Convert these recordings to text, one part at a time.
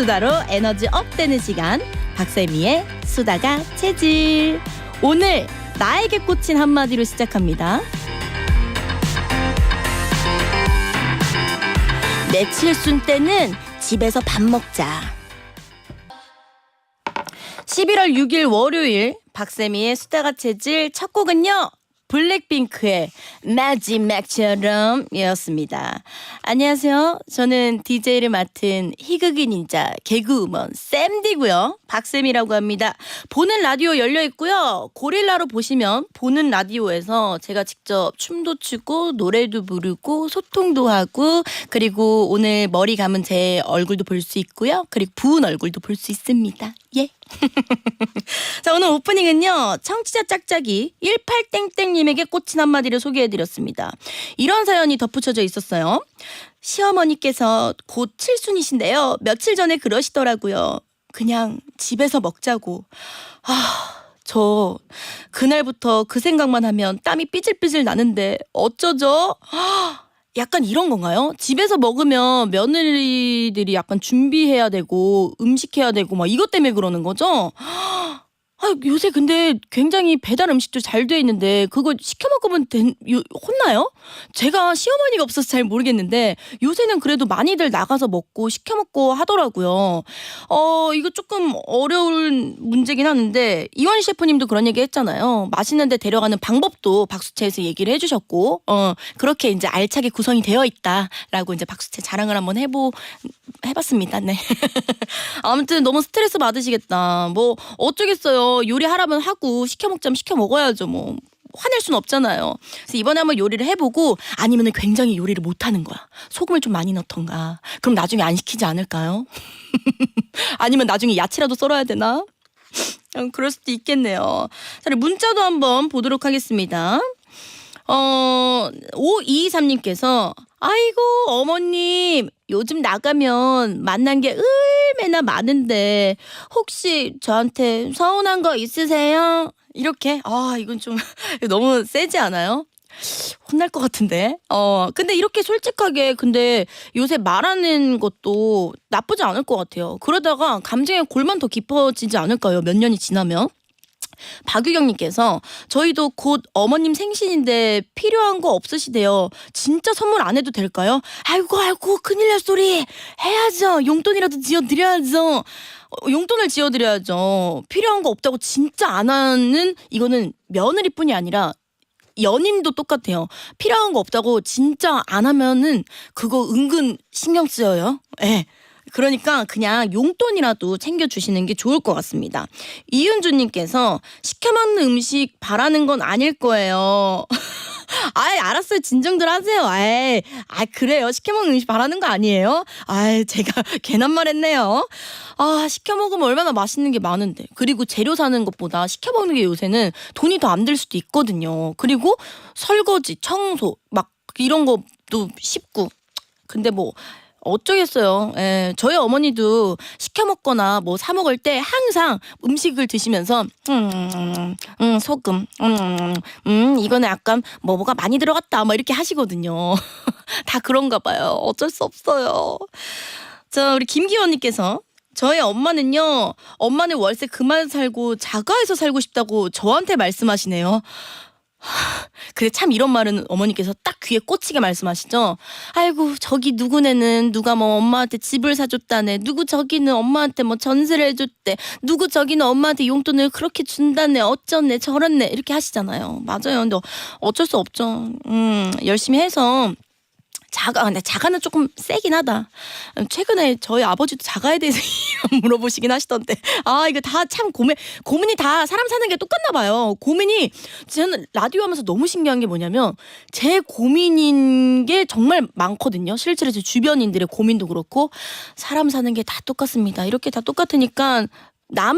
수다로 에너지 업 되는 시간, 박세미의 수다가 체질. 오늘 나에게 꽂힌 한마디로 시작합니다. 내칠순 때는 집에서 밥 먹자. 11월 6일 월요일 박세미의 수다가 체질 첫 곡은요, 블랙핑크의 마지막처럼 이었습니다. 안녕하세요. 저는 DJ를 맡은 희극인 인자 개그우먼 쌤디고요. 박쌤이라고 합니다. 보는 라디오 열려있고요. 고릴라로 보시면 보는 라디오에서 제가 직접 춤도 추고 노래도 부르고 소통도 하고, 그리고 오늘 머리 감은 제 얼굴도 볼 수 있고요. 그리고 부은 얼굴도 볼 수 있습니다. 예. 자, 오늘 오프닝은요, 청취자 짝짝이 18땡땡님에게 꽂힌 한마디를 소개해드렸습니다. 이런 사연이 덧붙여져 있었어요. 시어머니께서 곧 칠순이신데요, 며칠 전에 그러시더라고요. 그냥 집에서 먹자고. 저 그날부터 그 생각만 하면 땀이 삐질삐질 나는데 어쩌죠? 약간 이런 건가요? 집에서 먹으면 며느리들이 약간 준비해야 되고 음식해야 되고 막 이것 때문에 그러는 거죠? 요새 근데 굉장히 배달 음식도 잘 돼 있는데 그거 시켜 먹으면 혼나요? 제가 시어머니가 없어서 잘 모르겠는데 요새는 그래도 많이들 나가서 먹고 시켜 먹고 하더라고요. 이거 조금 어려운 문제긴 하는데 이완 셰프님도 그런 얘기 했잖아요. 맛있는 데 데려가는 방법도 박수채에서 얘기를 해주셨고, 그렇게 이제 알차게 구성이 되어 있다라고 이제 박수채 자랑을 한번 해봤습니다. 네. 아무튼 너무 스트레스 받으시겠다. 뭐 어쩌겠어요. 요리하라면 하고 시켜 먹자면 시켜 먹어야죠. 뭐 화낼 순 없잖아요. 그래서 이번에 한번 요리를 해보고, 아니면은 굉장히 요리를 못하는 거야. 소금을 좀 많이 넣던가. 그럼 나중에 안 시키지 않을까요? 아니면 나중에 야채라도 썰어야 되나? 그럴 수도 있겠네요. 자, 문자도 한번 보도록 하겠습니다. 5223님께서 아이고 어머님, 요즘 나가면 만난 게 얼마나 많은데 혹시 저한테 서운한 거 있으세요? 이렇게. 이건 좀 너무 세지 않아요? 혼날 것 같은데. 근데 이렇게 솔직하게 근데 요새 말하는 것도 나쁘지 않을 것 같아요. 그러다가 감정의 골만 더 깊어지지 않을까요? 몇 년이 지나면. 박유경님께서 저희도 곧 어머님 생신인데 필요한 거 없으시대요. 진짜 선물 안 해도 될까요? 아이고 큰일 날 소리 해야죠. 용돈이라도 지어드려야죠. 용돈을 지어드려야죠. 필요한 거 없다고 진짜 안 하는, 이거는 며느리뿐이 아니라 연인도 똑같아요. 필요한 거 없다고 진짜 안 하면은 그거 은근 신경 쓰여요. 예. 그러니까 그냥 용돈이라도 챙겨주시는 게 좋을 것 같습니다. 이윤주님께서 시켜먹는 음식 바라는 건 아닐 거예요. 알았어요. 진정들 하세요. 그래요. 시켜먹는 음식 바라는 거 아니에요? 제가 괜한 말 했네요. 시켜먹으면 얼마나 맛있는 게 많은데. 그리고 재료 사는 것보다 시켜먹는 게 요새는 돈이 더 안 들 수도 있거든요. 그리고 설거지, 청소 막 이런 것도 쉽고. 근데 뭐 어쩌겠어요. 저희 어머니도 시켜 먹거나 뭐 사 먹을 때 항상 음식을 드시면서 소금 이거는 약간 뭐가 많이 들어갔다 막 이렇게 하시거든요. 다 그런가 봐요. 어쩔 수 없어요. 자, 우리 김기원님께서 저희 엄마는 월세 그만 살고 자가에서 살고 싶다고 저한테 말씀하시네요. 근데 참 이런 말은 어머니께서 딱 귀에 꽂히게 말씀하시죠. 아이고 저기 누구네는 누가 뭐 엄마한테 집을 사줬다네, 누구 저기는 엄마한테 뭐 전세를 해줬대, 누구 저기는 엄마한테 용돈을 그렇게 준다네, 어쩌네 저렇네, 이렇게 하시잖아요. 맞아요. 근데 어쩔 수 없죠. 열심히 해서 근데 자가는 조금 세긴 하다. 최근에 저희 아버지도 자가에 대해서 물어보시긴 하시던데. 이거 다 참 고민이 다 사람 사는 게 똑같나 봐요. 고민이, 저는 라디오 하면서 너무 신기한 게 뭐냐면 제 고민인 게 정말 많거든요. 실제로 제 주변인들의 고민도 그렇고 사람 사는 게 다 똑같습니다. 이렇게 다 똑같으니까 나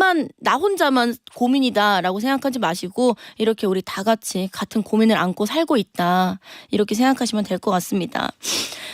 혼자만 고민이다라고 생각하지 마시고 이렇게 우리 다 같이 같은 고민을 안고 살고 있다, 이렇게 생각하시면 될 것 같습니다.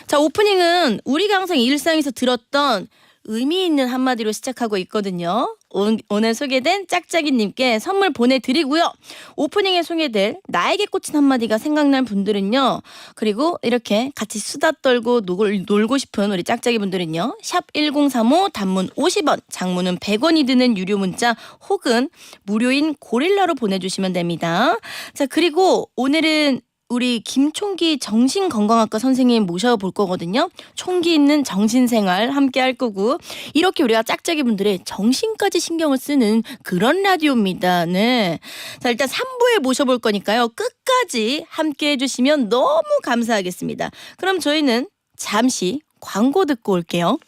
자, 오프닝은 우리가 항상 일상에서 들었던 의미 있는 한마디로 시작하고 있거든요. 오늘 소개된 짝짝이님께 선물 보내드리고요. 오프닝에 소개될 나에게 꽂힌 한마디가 생각난 분들은요. 그리고 이렇게 같이 수다 떨고 놀고 싶은 우리 짝짝이 분들은요. 샵 1035 단문 50원, 장문은 100원이 드는 유료 문자 혹은 무료인 고릴라로 보내주시면 됩니다. 자, 그리고 오늘은 우리 김총기 정신건강학과 선생님 모셔볼 거거든요. 총기 있는 정신생활 함께 할 거고 이렇게 우리가 짝짝이 분들의 정신까지 신경을 쓰는 그런 라디오입니다. 네. 자, 일단 3부에 모셔볼 거니까요. 끝까지 함께 해주시면 너무 감사하겠습니다. 그럼 저희는 잠시 광고 듣고 올게요.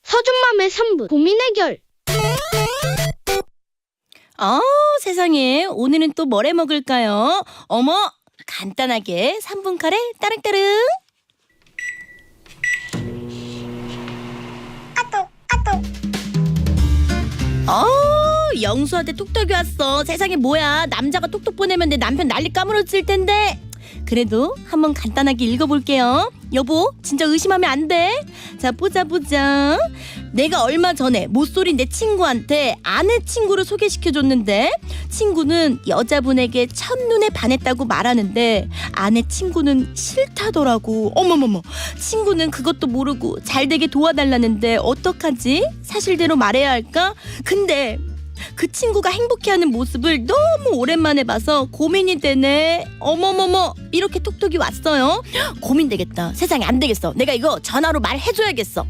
서준맘의 3부 고민 해결. 세상에 오늘은 또 뭘 해 먹을까요? 어머, 간단하게 3분 카레 따릉따릉. 영수한테 톡톡이 왔어. 세상에 뭐야, 남자가 톡톡 보내면 내 남편 난리 까무러질 텐데. 그래도 한번 간단하게 읽어볼게요. 여보, 진짜 의심하면 안 돼. 자, 보자. 내가 얼마 전에 모쏠인 내 친구한테 아내 친구를 소개시켜줬는데 친구는 여자분에게 첫눈에 반했다고 말하는데 아내 친구는 싫다더라고. 어머머머, 친구는 그것도 모르고 잘되게 도와달라는데 어떡하지? 사실대로 말해야 할까? 근데 그 친구가 행복해하는 모습을 너무 오랜만에 봐서 고민이 되네. 어머머머, 이렇게 톡톡이 왔어요. 고민되겠다. 세상에 안 되겠어. 내가 이거 전화로 말해줘야겠어.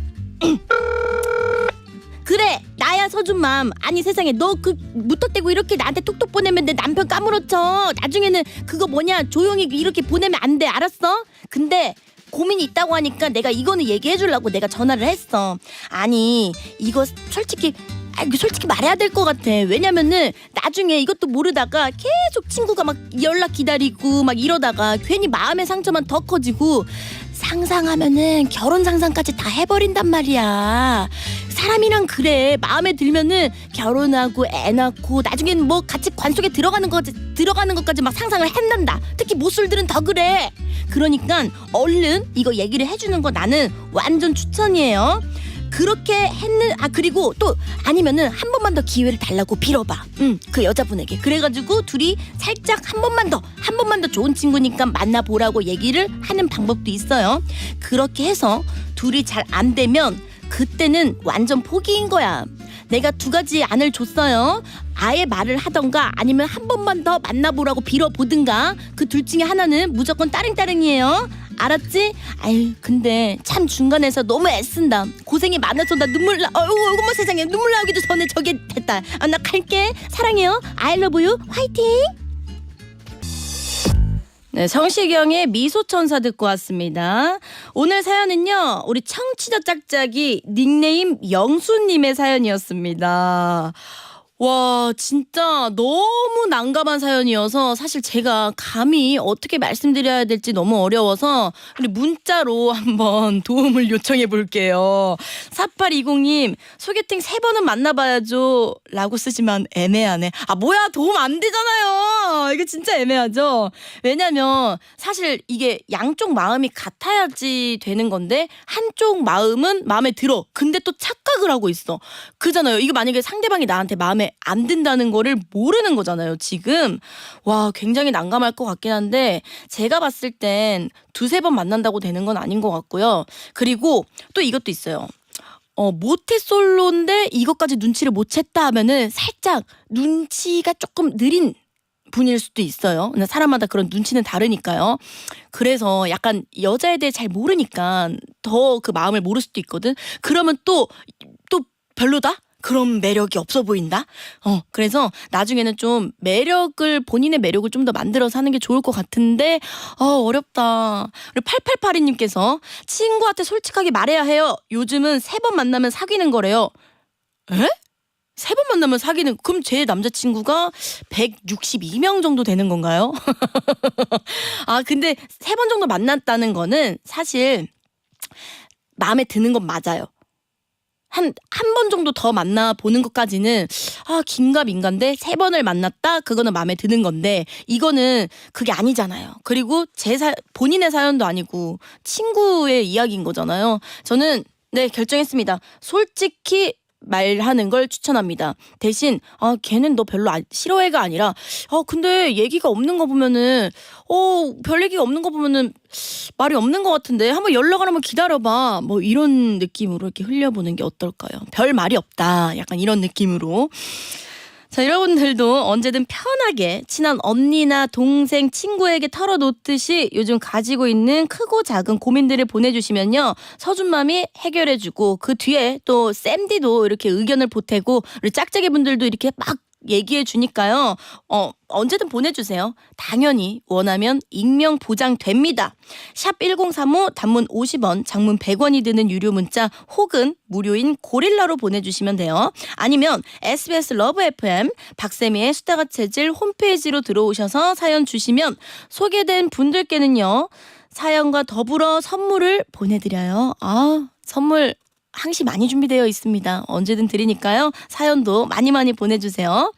그래, 나야 서준맘. 아니 세상에, 너 그 무턱대고 이렇게 나한테 톡톡 보내면 내 남편 까무러쳐. 나중에는 그거 뭐냐 조용히 이렇게 보내면 안 돼, 알았어? 근데 고민이 있다고 하니까 내가 이거는 얘기해주려고 내가 전화를 했어. 아니 이거 솔직히 말해야 될 것 같아. 왜냐면은 나중에 이것도 모르다가 계속 친구가 막 연락 기다리고 막 이러다가 괜히 마음의 상처만 더 커지고 상상하면은 결혼 상상까지 다 해버린단 말이야. 사람이랑 그래. 마음에 들면은 결혼하고 애 낳고 나중엔 뭐 같이 관 속에 들어가는 것까지 막 상상을 한단다. 특히 모쏠들은 더 그래. 그러니까 얼른 이거 얘기를 해주는 거 나는 완전 추천이에요. 그렇게 그리고 또 아니면은 한 번만 더 기회를 달라고 빌어봐. 그 여자분에게. 그래가지고 둘이 살짝 한 번만 더 좋은 친구니까 만나보라고 얘기를 하는 방법도 있어요. 그렇게 해서 둘이 잘 안 되면 그때는 완전 포기인 거야. 내가 2가지 안을 줬어요. 아예 말을 하던가 아니면 한 번만 더 만나보라고 빌어보든가. 그 둘 중에 하나는 무조건 따릉따릉이에요. 알았지? 아유, 근데 참 중간에서 너무 애쓴다. 고생이 많아서 나 눈물 어머 세상에, 눈물 나오기도 전에 저게 됐다. 나 갈게. 사랑해요. I love you. 화이팅. 네, 성시경의 미소천사 듣고 왔습니다. 오늘 사연은요, 우리 청취자 짝짝이 닉네임 영수님의 사연이었습니다. 와, 진짜 너무 난감한 사연이어서 사실 제가 감히 어떻게 말씀드려야 될지 너무 어려워서 우리 문자로 한번 도움을 요청해 볼게요. 4820님, 소개팅 3번은 만나봐야죠 라고 쓰지만 애매하네. 뭐야, 도움 안 되잖아요. 이게 진짜 애매하죠. 왜냐면 사실 이게 양쪽 마음이 같아야지 되는 건데 한쪽 마음은 마음에 들어. 근데 또 착각을 하고 있어. 그잖아요. 이거 만약에 상대방이 나한테 마음에 안 든다는 거를 모르는 거잖아요, 지금. 와, 굉장히 난감할 것 같긴 한데 제가 봤을 땐 2-3번 만난다고 되는 건 아닌 것 같고요. 그리고 또 이것도 있어요. 모태솔로인데 이것까지 눈치를 못 챘다 하면은 살짝 눈치가 조금 느린 분일 수도 있어요. 사람마다 그런 눈치는 다르니까요. 그래서 약간 여자에 대해 잘 모르니까 더 그 마음을 모를 수도 있거든. 그러면 또 별로다? 그럼 매력이 없어 보인다? 그래서 나중에는 좀 본인의 매력을 좀 더 만들어서 하는 게 좋을 것 같은데, 어렵다. 우리 8882님께서 친구한테 솔직하게 말해야 해요. 요즘은 3번 만나면 사귀는 거래요. 에? 3번 만나면 사귀는, 그럼 제 남자친구가 162명 정도 되는 건가요? 근데 3번 정도 만났다는 거는 사실 마음에 드는 건 맞아요. 한 번 정도 더 만나보는 것까지는 긴가민가인데 3번을 만났다? 그거는 마음에 드는 건데 이거는 그게 아니잖아요. 그리고 본인의 사연도 아니고 친구의 이야기인 거잖아요. 저는 결정했습니다. 솔직히 말하는 걸 추천합니다. 대신 걔는 너 별로 싫어해가 아니라 근데 얘기가 없는 거 보면은 별 얘기가 없는 거 보면은 말이 없는 것 같은데 한번 연락을 한번 기다려봐. 뭐 이런 느낌으로 이렇게 흘려보는 게 어떨까요? 별 말이 없다. 약간 이런 느낌으로. 자, 여러분들도 언제든 편하게 친한 언니나 동생, 친구에게 털어놓듯이 요즘 가지고 있는 크고 작은 고민들을 보내주시면요. 서준맘이 해결해주고 그 뒤에 또 쌤디도 이렇게 의견을 보태고 우리 짝짝이 분들도 이렇게 막 얘기해 주니까요. 언제든 보내주세요. 당연히 원하면 익명 보장됩니다. 샵 1035 단문 50원, 장문 100원이 드는 유료 문자 혹은 무료인 고릴라로 보내주시면 돼요. 아니면 SBS 러브 FM 박세미의 수다가 체질 홈페이지로 들어오셔서 사연 주시면 소개된 분들께는요. 사연과 더불어 선물을 보내드려요. 선물 항시 많이 준비되어 있습니다. 언제든 드리니까요. 사연도 많이 보내주세요.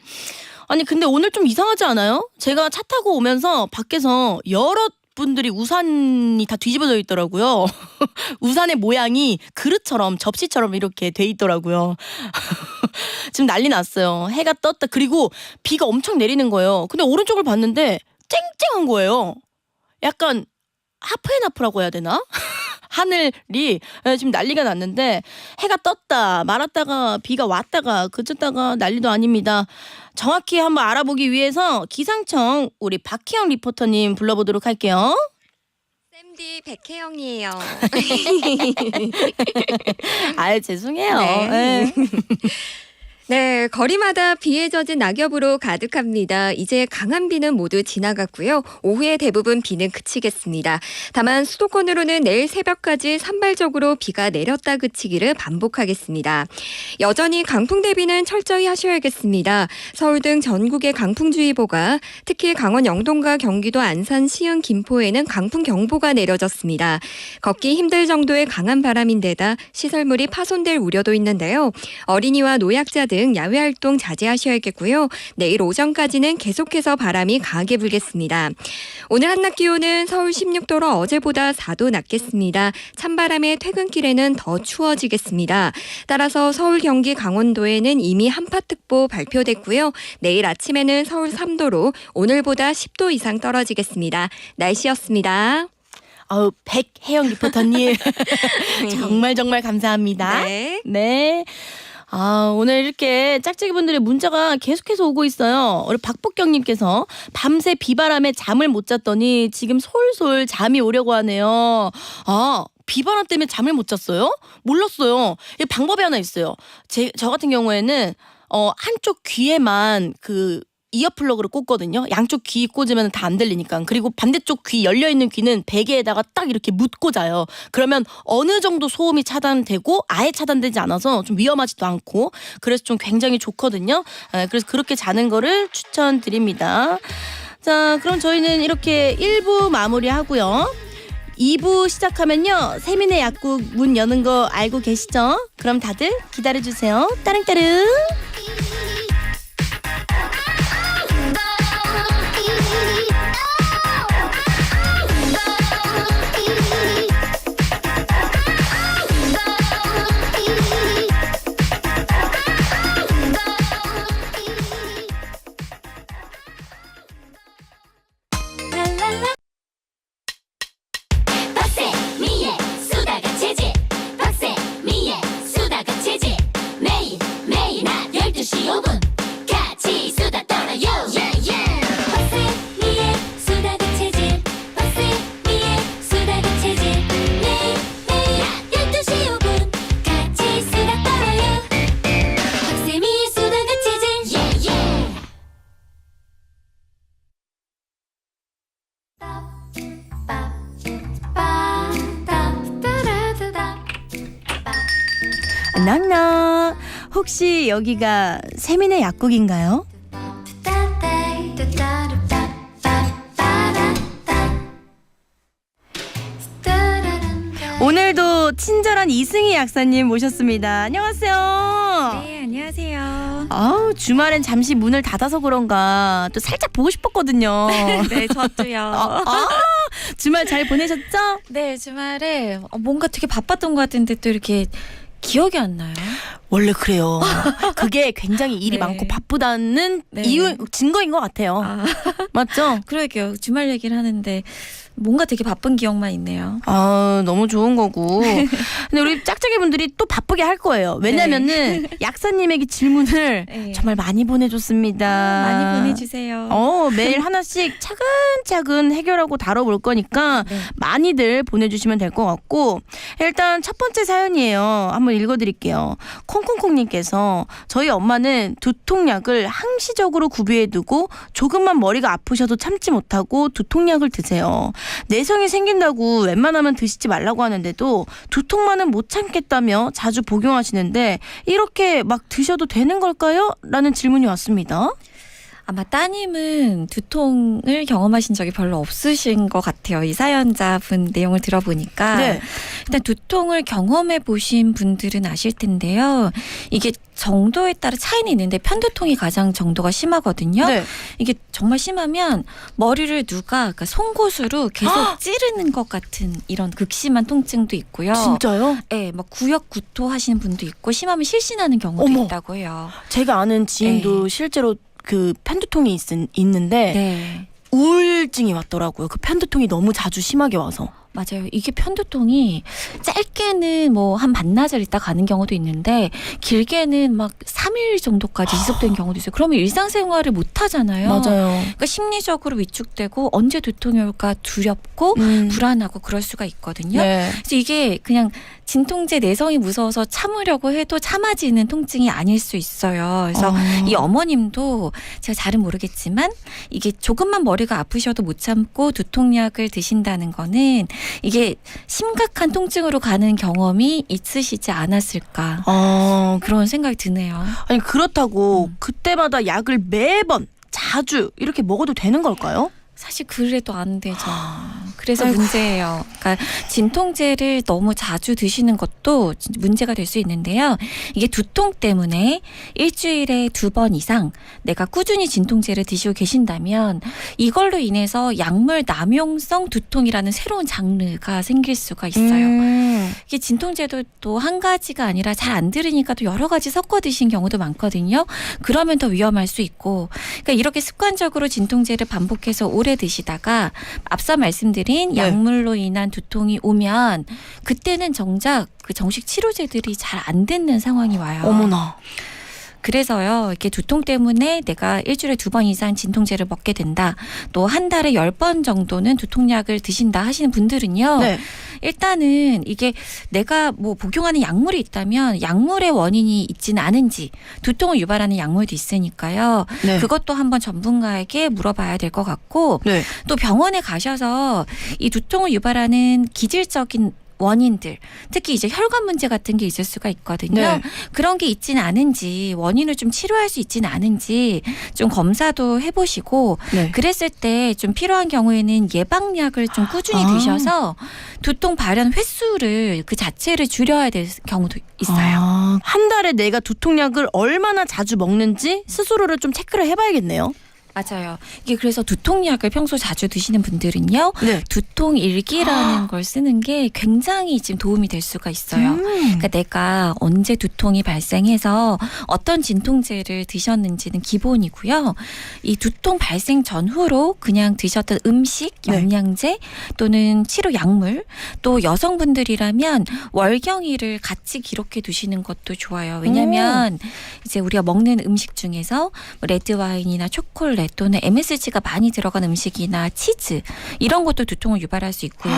아니 근데 오늘 좀 이상하지 않아요? 제가 차 타고 오면서 밖에서 여러 분들이 우산이 다 뒤집어져 있더라고요. 우산의 모양이 그릇처럼 접시처럼 이렇게 돼 있더라고요. 지금 난리 났어요. 해가 떴다. 그리고 비가 엄청 내리는 거예요. 근데 오른쪽을 봤는데 쨍쨍한 거예요. 약간 하프앤하프라고 해야 되나? 하늘이 지금 난리가 났는데 해가 떴다 말았다가 비가 왔다가 그쳤다가 난리도 아닙니다. 정확히 한번 알아보기 위해서 기상청 우리 박희영 리포터님 불러보도록 할게요. 쌤디 백혜영이에요. 죄송해요. 네. 네, 거리마다 비에 젖은 낙엽으로 가득합니다. 이제 강한 비는 모두 지나갔고요. 오후에 대부분 비는 그치겠습니다. 다만 수도권으로는 내일 새벽까지 산발적으로 비가 내렸다 그치기를 반복하겠습니다. 여전히 강풍 대비는 철저히 하셔야겠습니다. 서울 등 전국에 강풍주의보가, 특히 강원 영동과 경기도 안산, 시흥, 김포에는 강풍경보가 내려졌습니다. 걷기 힘들 정도의 강한 바람인데다 시설물이 파손될 우려도 있는데요. 어린이와 노약자 등 야외 활동 자제하셔야겠고요. 내일 오전까지는 계속해서 바람이 강하게 불겠습니다. 오늘 한낮 기온은 서울 16도로 어제보다 4도 낮겠습니다. 찬바람에 퇴근길에는 더 추워지겠습니다. 따라서 서울, 경기, 강원도에는 이미 한파특보 발표됐고요. 내일 아침에는 서울 3도로 오늘보다 10도 이상 떨어지겠습니다. 날씨였습니다. 백혜영 리포터님 정말 감사합니다. 네. 오늘 이렇게 짝짝이 분들의 문자가 계속해서 오고 있어요. 우리 박복경님께서 밤새 비바람에 잠을 못 잤더니 지금 솔솔 잠이 오려고 하네요. 비바람 때문에 잠을 못 잤어요? 몰랐어요. 이 방법이 하나 있어요. 저 같은 경우에는 한쪽 귀에만 이어플러그를 꽂거든요. 양쪽 귀 꽂으면 다 안 들리니까. 그리고 반대쪽 귀 열려있는 귀는 베개에다가 딱 이렇게 묶고 자요. 그러면 어느 정도 소음이 차단되고 아예 차단되지 않아서 좀 위험하지도 않고 그래서 좀 굉장히 좋거든요. 그래서 그렇게 자는 거를 추천드립니다. 자, 그럼 저희는 이렇게 1부 마무리하고요. 2부 시작하면요. 세민의 약국 문 여는 거 알고 계시죠? 그럼 다들 기다려주세요. 따릉따릉. 박세미의 수다가 체질 박세미의 수다가 체질 매일 낮 12시 5분 같이 수다 떨어요 박세미의 수다가 체질 박세미의 수다가 체질 매일 낮 12시 5분 같이 수다 떨어요 박세미의 수다가 체질 낭낭. 혹시 여기가 세민의 약국인가요? 오늘도 친절한 이승희 약사님 모셨습니다. 안녕하세요. 네, 안녕하세요. 주말엔 잠시 문을 닫아서 그런가 또 살짝 보고 싶었거든요. 네, 저도요. 주말 잘 보내셨죠? 네, 주말에 뭔가 되게 바빴던 것 같은데 또 이렇게 기억이 안 나요. 원래 그래요. 그게 굉장히 일이 네. 많고 바쁘다는 네. 이유 증거인 것 같아요. 맞죠? 그러게요. 주말 얘기를 하는데 뭔가 되게 바쁜 기억만 있네요. 아, 너무 좋은 거고. 근데 우리 짝짝이 분들이 또 바쁘게 할 거예요. 왜냐면은 약사님에게 질문을 네. 정말 많이 보내줬습니다. 많이 보내주세요. 매일 하나씩 차근차근 해결하고 다뤄볼 거니까 네. 많이들 보내주시면 될 것 같고, 일단 첫 번째 사연이에요. 한번 읽어드릴게요. 콩콩콩님께서 저희 엄마는 두통약을 항시적으로 구비해두고 조금만 머리가 아프셔도 참지 못하고 두통약을 드세요. 내성이 생긴다고 웬만하면 드시지 말라고 하는데도 두통만은 못 참겠다며 자주 복용하시는데 이렇게 막 드셔도 되는 걸까요? 라는 질문이 왔습니다. 아마 따님은 두통을 경험하신 적이 별로 없으신 것 같아요. 이 사연자분 내용을 들어보니까. 네. 일단 두통을 경험해 보신 분들은 아실 텐데요. 이게 정도에 따라 차이는 있는데 편두통이 가장 정도가 심하거든요. 네. 이게 정말 심하면 머리를 누가 그러니까 송곳으로 계속 찌르는 것 같은 이런 극심한 통증도 있고요. 진짜요? 네, 막 구역 구토하시는 분도 있고 심하면 실신하는 경우도 어머. 있다고 해요. 제가 아는 지인도 네. 실제로 그 편두통이 있는데 네. 우울증이 왔더라고요. 그 편두통이 너무 자주 심하게 와서. 맞아요. 이게 편두통이 짧게는 뭐 한 반나절 있다 가는 경우도 있는데 길게는 막 3일 정도까지 지속되는 경우도 있어요. 그러면 일상생활을 못 하잖아요. 맞아요. 그러니까 심리적으로 위축되고 언제 두통이 올까 두렵고 불안하고 그럴 수가 있거든요. 네. 그래서 이게 그냥 진통제 내성이 무서워서 참으려고 해도 참아지는 통증이 아닐 수 있어요. 그래서 이 어머님도 제가 잘은 모르겠지만 이게 조금만 머리가 아프셔도 못 참고 두통약을 드신다는 거는 이게 심각한 통증으로 가는 경험이 있으시지 않았을까 그런 생각이 드네요. 아니 그렇다고 그때마다 약을 매번 자주 이렇게 먹어도 되는 걸까요? 사실 그래도 안 되죠. 그래서 아이고. 문제예요. 그러니까 진통제를 너무 자주 드시는 것도 문제가 될 수 있는데요. 이게 두통 때문에 일주일에 2번 이상 내가 꾸준히 진통제를 드시고 계신다면 이걸로 인해서 약물 남용성 두통이라는 새로운 장르가 생길 수가 있어요. 이게 진통제도 또 한 가지가 아니라 잘 안 들으니까 또 여러 가지 섞어 드신 경우도 많거든요. 그러면 더 위험할 수 있고, 그러니까 이렇게 습관적으로 진통제를 반복해서 오래 드시다가 앞서 말씀드린 네. 약물로 인한 두통이 오면 그때는 정작 그 정식 치료제들이 잘 안 듣는 상황이 와요. 어머나. 그래서요, 이렇게 두통 때문에 내가 일주일에 2번 이상 진통제를 먹게 된다. 또 한 달에 10번 정도는 두통약을 드신다 하시는 분들은요. 네. 일단은 이게 내가 뭐 복용하는 약물이 있다면 약물의 원인이 있지는 않은지 두통을 유발하는 약물도 있으니까요. 네. 그것도 한번 전문가에게 물어봐야 될 것 같고 네. 또 병원에 가셔서 이 두통을 유발하는 기질적인 원인들, 특히 이제 혈관 문제 같은 게 있을 수가 있거든요. 네. 그런 게 있지는 않은지, 원인을 좀 치료할 수 있지는 않은지 좀 검사도 해보시고, 네. 그랬을 때 좀 필요한 경우에는 예방약을 좀 꾸준히 드셔서 두통 발현 횟수를 그 자체를 줄여야 될 경우도 있어요. 한 달에 내가 두통약을 얼마나 자주 먹는지 스스로를 좀 체크를 해봐야겠네요. 맞아요. 이게 그래서 두통약을 평소 자주 드시는 분들은요. 네. 두통 일기라는 걸 쓰는 게 굉장히 지금 도움이 될 수가 있어요. 그러니까 내가 언제 두통이 발생해서 어떤 진통제를 드셨는지는 기본이고요. 이 두통 발생 전후로 그냥 드셨던 음식, 네. 영양제 또는 치료 약물, 또 여성분들이라면 월경일을 같이 기록해 두시는 것도 좋아요. 왜냐하면 이제 우리가 먹는 음식 중에서 뭐 레드와인이나 초콜릿 또는 MSG가 많이 들어간 음식이나 치즈 이런 것도 두통을 유발할 수 있고요.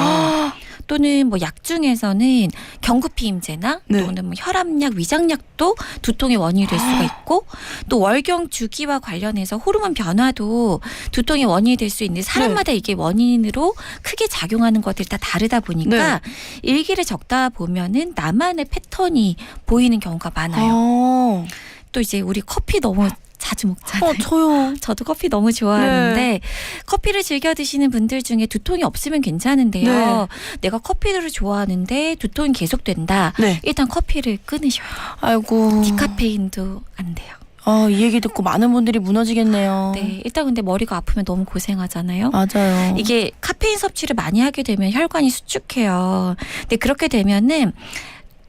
또는 뭐 약 중에서는 경구피임제나 네. 또는 뭐 혈압약, 위장약도 두통의 원인이 될 수가 있고 또 월경 주기와 관련해서 호르몬 변화도 두통의 원인이 될 수 있는데 사람마다 이게 원인으로 크게 작용하는 것들이 다 다르다 보니까 일기를 적다 보면은 나만의 패턴이 보이는 경우가 많아요. 또 이제 우리 커피 너무 자주 먹잖아요. 저요. 저도 커피 너무 좋아하는데 커피를 즐겨 드시는 분들 중에 두통이 없으면 괜찮은데요. 네. 내가 커피를 좋아하는데 두통이 계속된다. 네. 일단 커피를 끊으셔야 돼요. 아이고. 디카페인도 안 돼요. 이 얘기 듣고 많은 분들이 무너지겠네요. 네, 일단 근데 머리가 아프면 너무 고생하잖아요. 맞아요. 이게 카페인 섭취를 많이 하게 되면 혈관이 수축해요. 근데 그렇게 되면은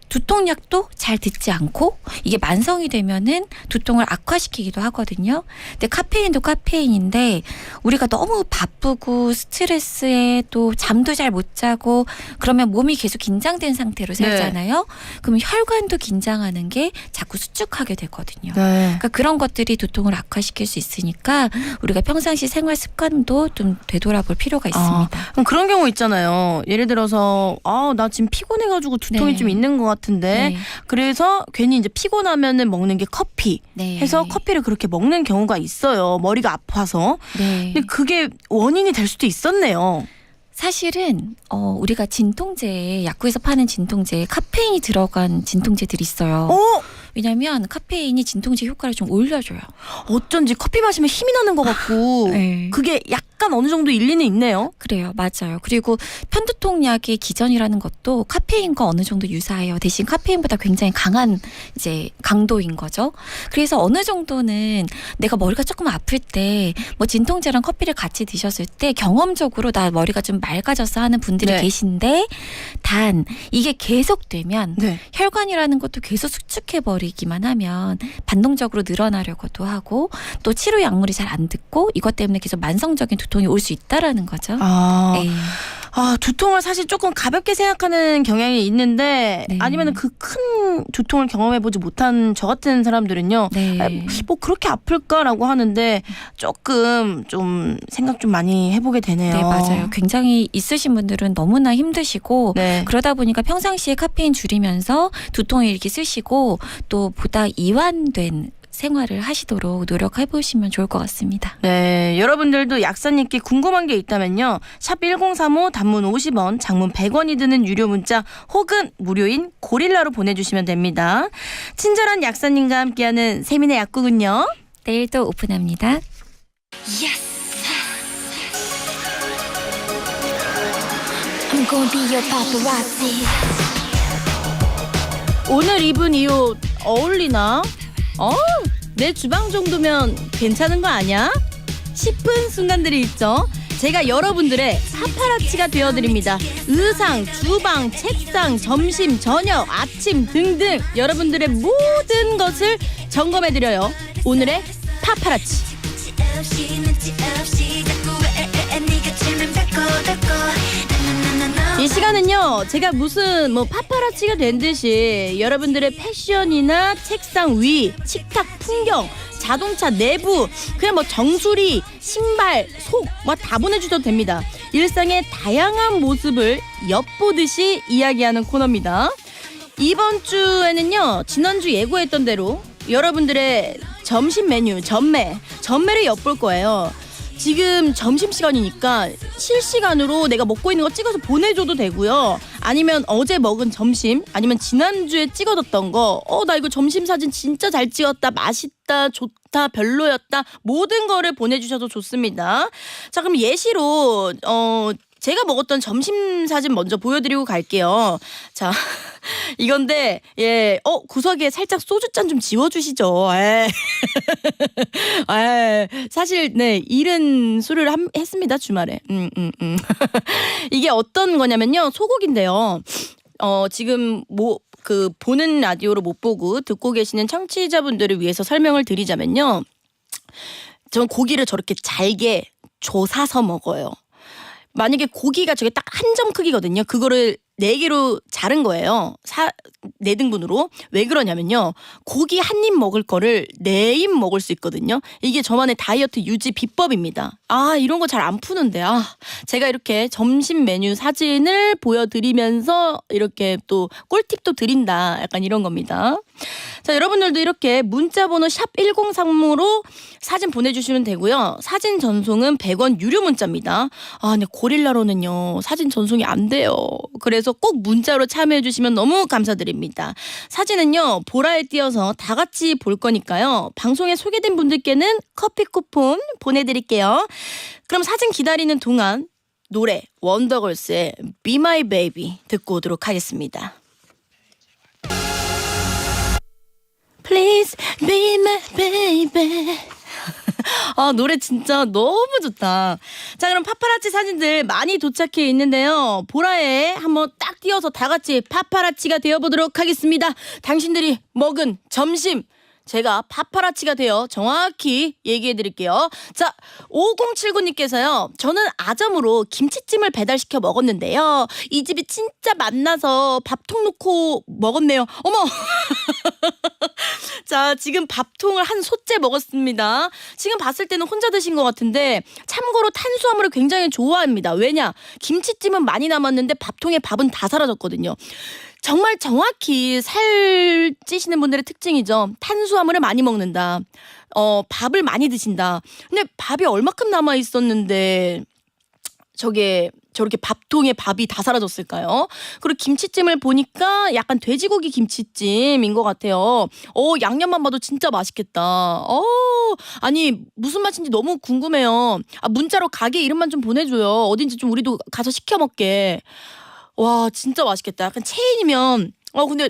두통약도 잘 듣지 않고 이게 만성이 되면은 두통을 악화시키기도 하거든요. 근데 카페인도 카페인인데 우리가 너무 바쁘고 스트레스에 또 잠도 잘 못 자고 그러면 몸이 계속 긴장된 상태로 살잖아요. 그러면 혈관도 긴장하는 게 자꾸 수축하게 되거든요. 그러니까 그런 것들이 두통을 악화시킬 수 있으니까 우리가 평상시 생활 습관도 좀 되돌아볼 필요가 있습니다. 그럼 그런 경우 있잖아요. 예를 들어서 나 지금 피곤해가지고 두통이 네. 좀 있는 것 같은데 네. 그래서 괜히 이제 피곤하면은 먹는 게 커피 네. 해서 커피를 그렇게 먹는 경우가 있어요. 머리가 아파서. 네. 근데 그게 원인이 될 수도 있었네요. 사실은 우리가 진통제 약국에서 파는 진통제에 카페인이 들어간 진통제들이 있어요. 왜냐하면 카페인이 진통제 효과를 좀 올려줘요. 어쩐지 커피 마시면 힘이 나는 것 같고 네. 그게 약간 어느 정도 일리는 있네요. 그래요. 맞아요. 그리고 편두통약의 기전이라는 것도 카페인과 어느 정도 유사해요. 대신 카페인보다 굉장히 강한 이제 강도인 거죠. 그래서 어느 정도는 내가 머리가 조금 아플 때 뭐 진통제랑 커피를 같이 드셨을 때 경험적으로 나 머리가 좀 맑아져서 하는 분들이 네. 계신데 단 이게 계속되면 네. 혈관이라는 것도 계속 수축해버리기만 하면 반동적으로 늘어나려고도 하고 또 치료 약물이 잘 안 듣고 이것 때문에 계속 만성적인 두통이 올 수 있다라는 거죠. 네. 두통을 사실 조금 가볍게 생각하는 경향이 있는데 네. 아니면 그 큰 두통을 경험해보지 못한 저 같은 사람들은요. 네. 뭐 그렇게 아플까라고 하는데 조금 좀 생각 좀 많이 해보게 되네요. 네, 맞아요. 굉장히 있으신 분들은 너무나 힘드시고 네. 그러다 보니까 평상시에 카페인 줄이면서 두통을 이렇게 쓰시고 또 보다 이완된 생활을 하시도록 노력해 보시면 좋을 것 같습니다. 네, 여러분들도 약사님께 궁금한 게 있다면요. 샵 1035 단문 50원, 장문 100원이 드는 유료 문자 혹은 무료인 고릴라로 보내주시면 됩니다. 친절한 약사님과 함께하는 세민의 약국은요. 내일도 오픈합니다. I'm gonna be your paparazzi. 오늘 입은 이 옷 어울리나? 내 주방 정도면 괜찮은 거 아니야? 싶은 순간들이 있죠. 제가 여러분들의 파파라치가 되어드립니다. 의상, 주방, 책상, 점심, 저녁, 아침 등등 여러분들의 모든 것을 점검해드려요. 오늘의 파파라치. 이 시간은요, 제가 무슨 파파라치가 된 듯이 여러분들의 패션이나 책상 위, 식탁 풍경, 자동차 내부, 그냥 정수리, 신발, 속 다 보내주셔도 됩니다. 일상의 다양한 모습을 엿보듯이 이야기하는 코너입니다. 이번 주에는요, 지난주 예고했던 대로 여러분들의 점심 메뉴, 전매를 엿볼 거예요. 지금 점심시간이니까 실시간으로 내가 먹고 있는 거 찍어서 보내줘도 되고요. 아니면 어제 먹은 점심, 아니면 지난주에 찍어뒀던 거, 나 이거 점심 사진 진짜 잘 찍었다, 맛있다, 좋다, 별로였다, 모든 거를 보내주셔도 좋습니다. 자, 그럼 예시로 제가 먹었던 점심 사진 먼저 보여드리고 갈게요. 자, 이건데 구석에 살짝 소주잔 좀 지워주시죠. 사실 이른 술을 했습니다, 주말에. 이게 어떤 거냐면요, 소고기인데요. 지금 보는 라디오로 못 보고 듣고 계시는 청취자분들을 위해서 설명을 드리자면요, 저는 고기를 저렇게 잘게 조사서 먹어요. 만약에 고기가 저게 딱 한 점 크기거든요. 그거를 4개로 자른 거예요. 4등분으로. 왜 그러냐면요, 고기 한 입 먹을 거를 4입 먹을 수 있거든요. 이게 저만의 다이어트 유지 비법입니다. 이런 거 잘 안 푸는데 제가 이렇게 점심 메뉴 사진을 보여드리면서 이렇게 또 꿀팁도 드린다, 약간 이런 겁니다. 자, 여러분들도 이렇게 문자번호 샵 1035로 사진 보내주시면 되고요. 사진 전송은 100원 유료 문자입니다. 근데 고릴라로는요, 사진 전송이 안 돼요. 그래서 꼭 문자로 참여해 주시면 너무 감사드립니다. 사진은요, 보라에 띄어서 다 같이 볼 거니까요, 방송에 소개된 분들께는 커피 쿠폰 보내드릴게요. 그럼 사진 기다리는 동안 노래 원더걸스의 Be My Baby 듣고 오도록 하겠습니다. Please be my baby. 아, 노래 진짜 너무 좋다. 자, 그럼 파파라치 사진들 많이 도착해 있는데요. 보라에 한번 딱 띄워서 다 같이 파파라치가 되어보도록 하겠습니다. 당신들이 먹은 점심. 제가 파파라치가 되어 정확히 얘기해 드릴게요. 자, 5079님께서요. 저는 아점으로 김치찜을 배달시켜 먹었는데요. 이 집이 진짜 맛나서 밥통 놓고 먹었네요. 어머! 자, 지금 밥통을 한 소째 먹었습니다. 지금 봤을 때는 혼자 드신 것 같은데 참고로 탄수화물을 굉장히 좋아합니다. 왜냐? 김치찜은 많이 남았는데 밥통에 밥은 다 사라졌거든요. 정말 정확히 살찌시는 분들의 특징이죠. 탄수화물을 많이 먹는다. 밥을 많이 드신다. 근데 밥이 얼마큼 남아 있었는데 저렇게 밥통에 밥이 다 사라졌을까요? 그리고 김치찜을 보니까 약간 돼지고기 김치찜인 것 같아요. 양념만 봐도 진짜 맛있겠다. 아니 무슨 맛인지 너무 궁금해요. 문자로 가게 이름만 좀 보내줘요. 어딘지 좀 우리도 가서 시켜 먹게. 와, 진짜 맛있겠다. 약간 체인이면 근데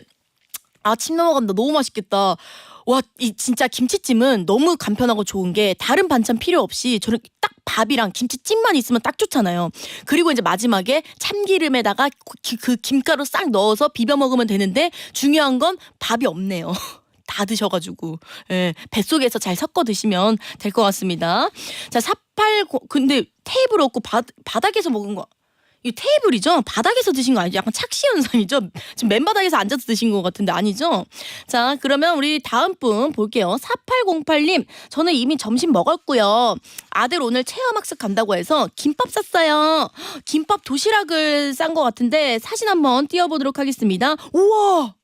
침 넘어간다. 너무 맛있겠다. 와, 이 진짜 김치찜은 너무 간편하고 좋은 게 다른 반찬 필요 없이 저는 딱 밥이랑 김치찜만 있으면 딱 좋잖아요. 그리고 이제 마지막에 참기름에다가 그 김가루 싹 넣어서 비벼 먹으면 되는데 중요한 건 밥이 없네요. 다 드셔가지고 뱃속에서 잘 섞어 드시면 될 것 같습니다. 자, 480 근데 테이블 없고 바닥에서 먹은 거. 이 테이블이죠? 바닥에서 드신 거 아니죠? 약간 착시 현상이죠? 지금 맨바닥에서 앉아서 드신 것 같은데 아니죠? 자, 그러면 우리 다음 분 볼게요. 4808님, 저는 이미 점심 먹었고요. 아들 오늘 체험학습 간다고 해서 김밥 샀어요. 김밥 도시락을 싼 것 같은데 사진 한번 띄워보도록 하겠습니다. 우와!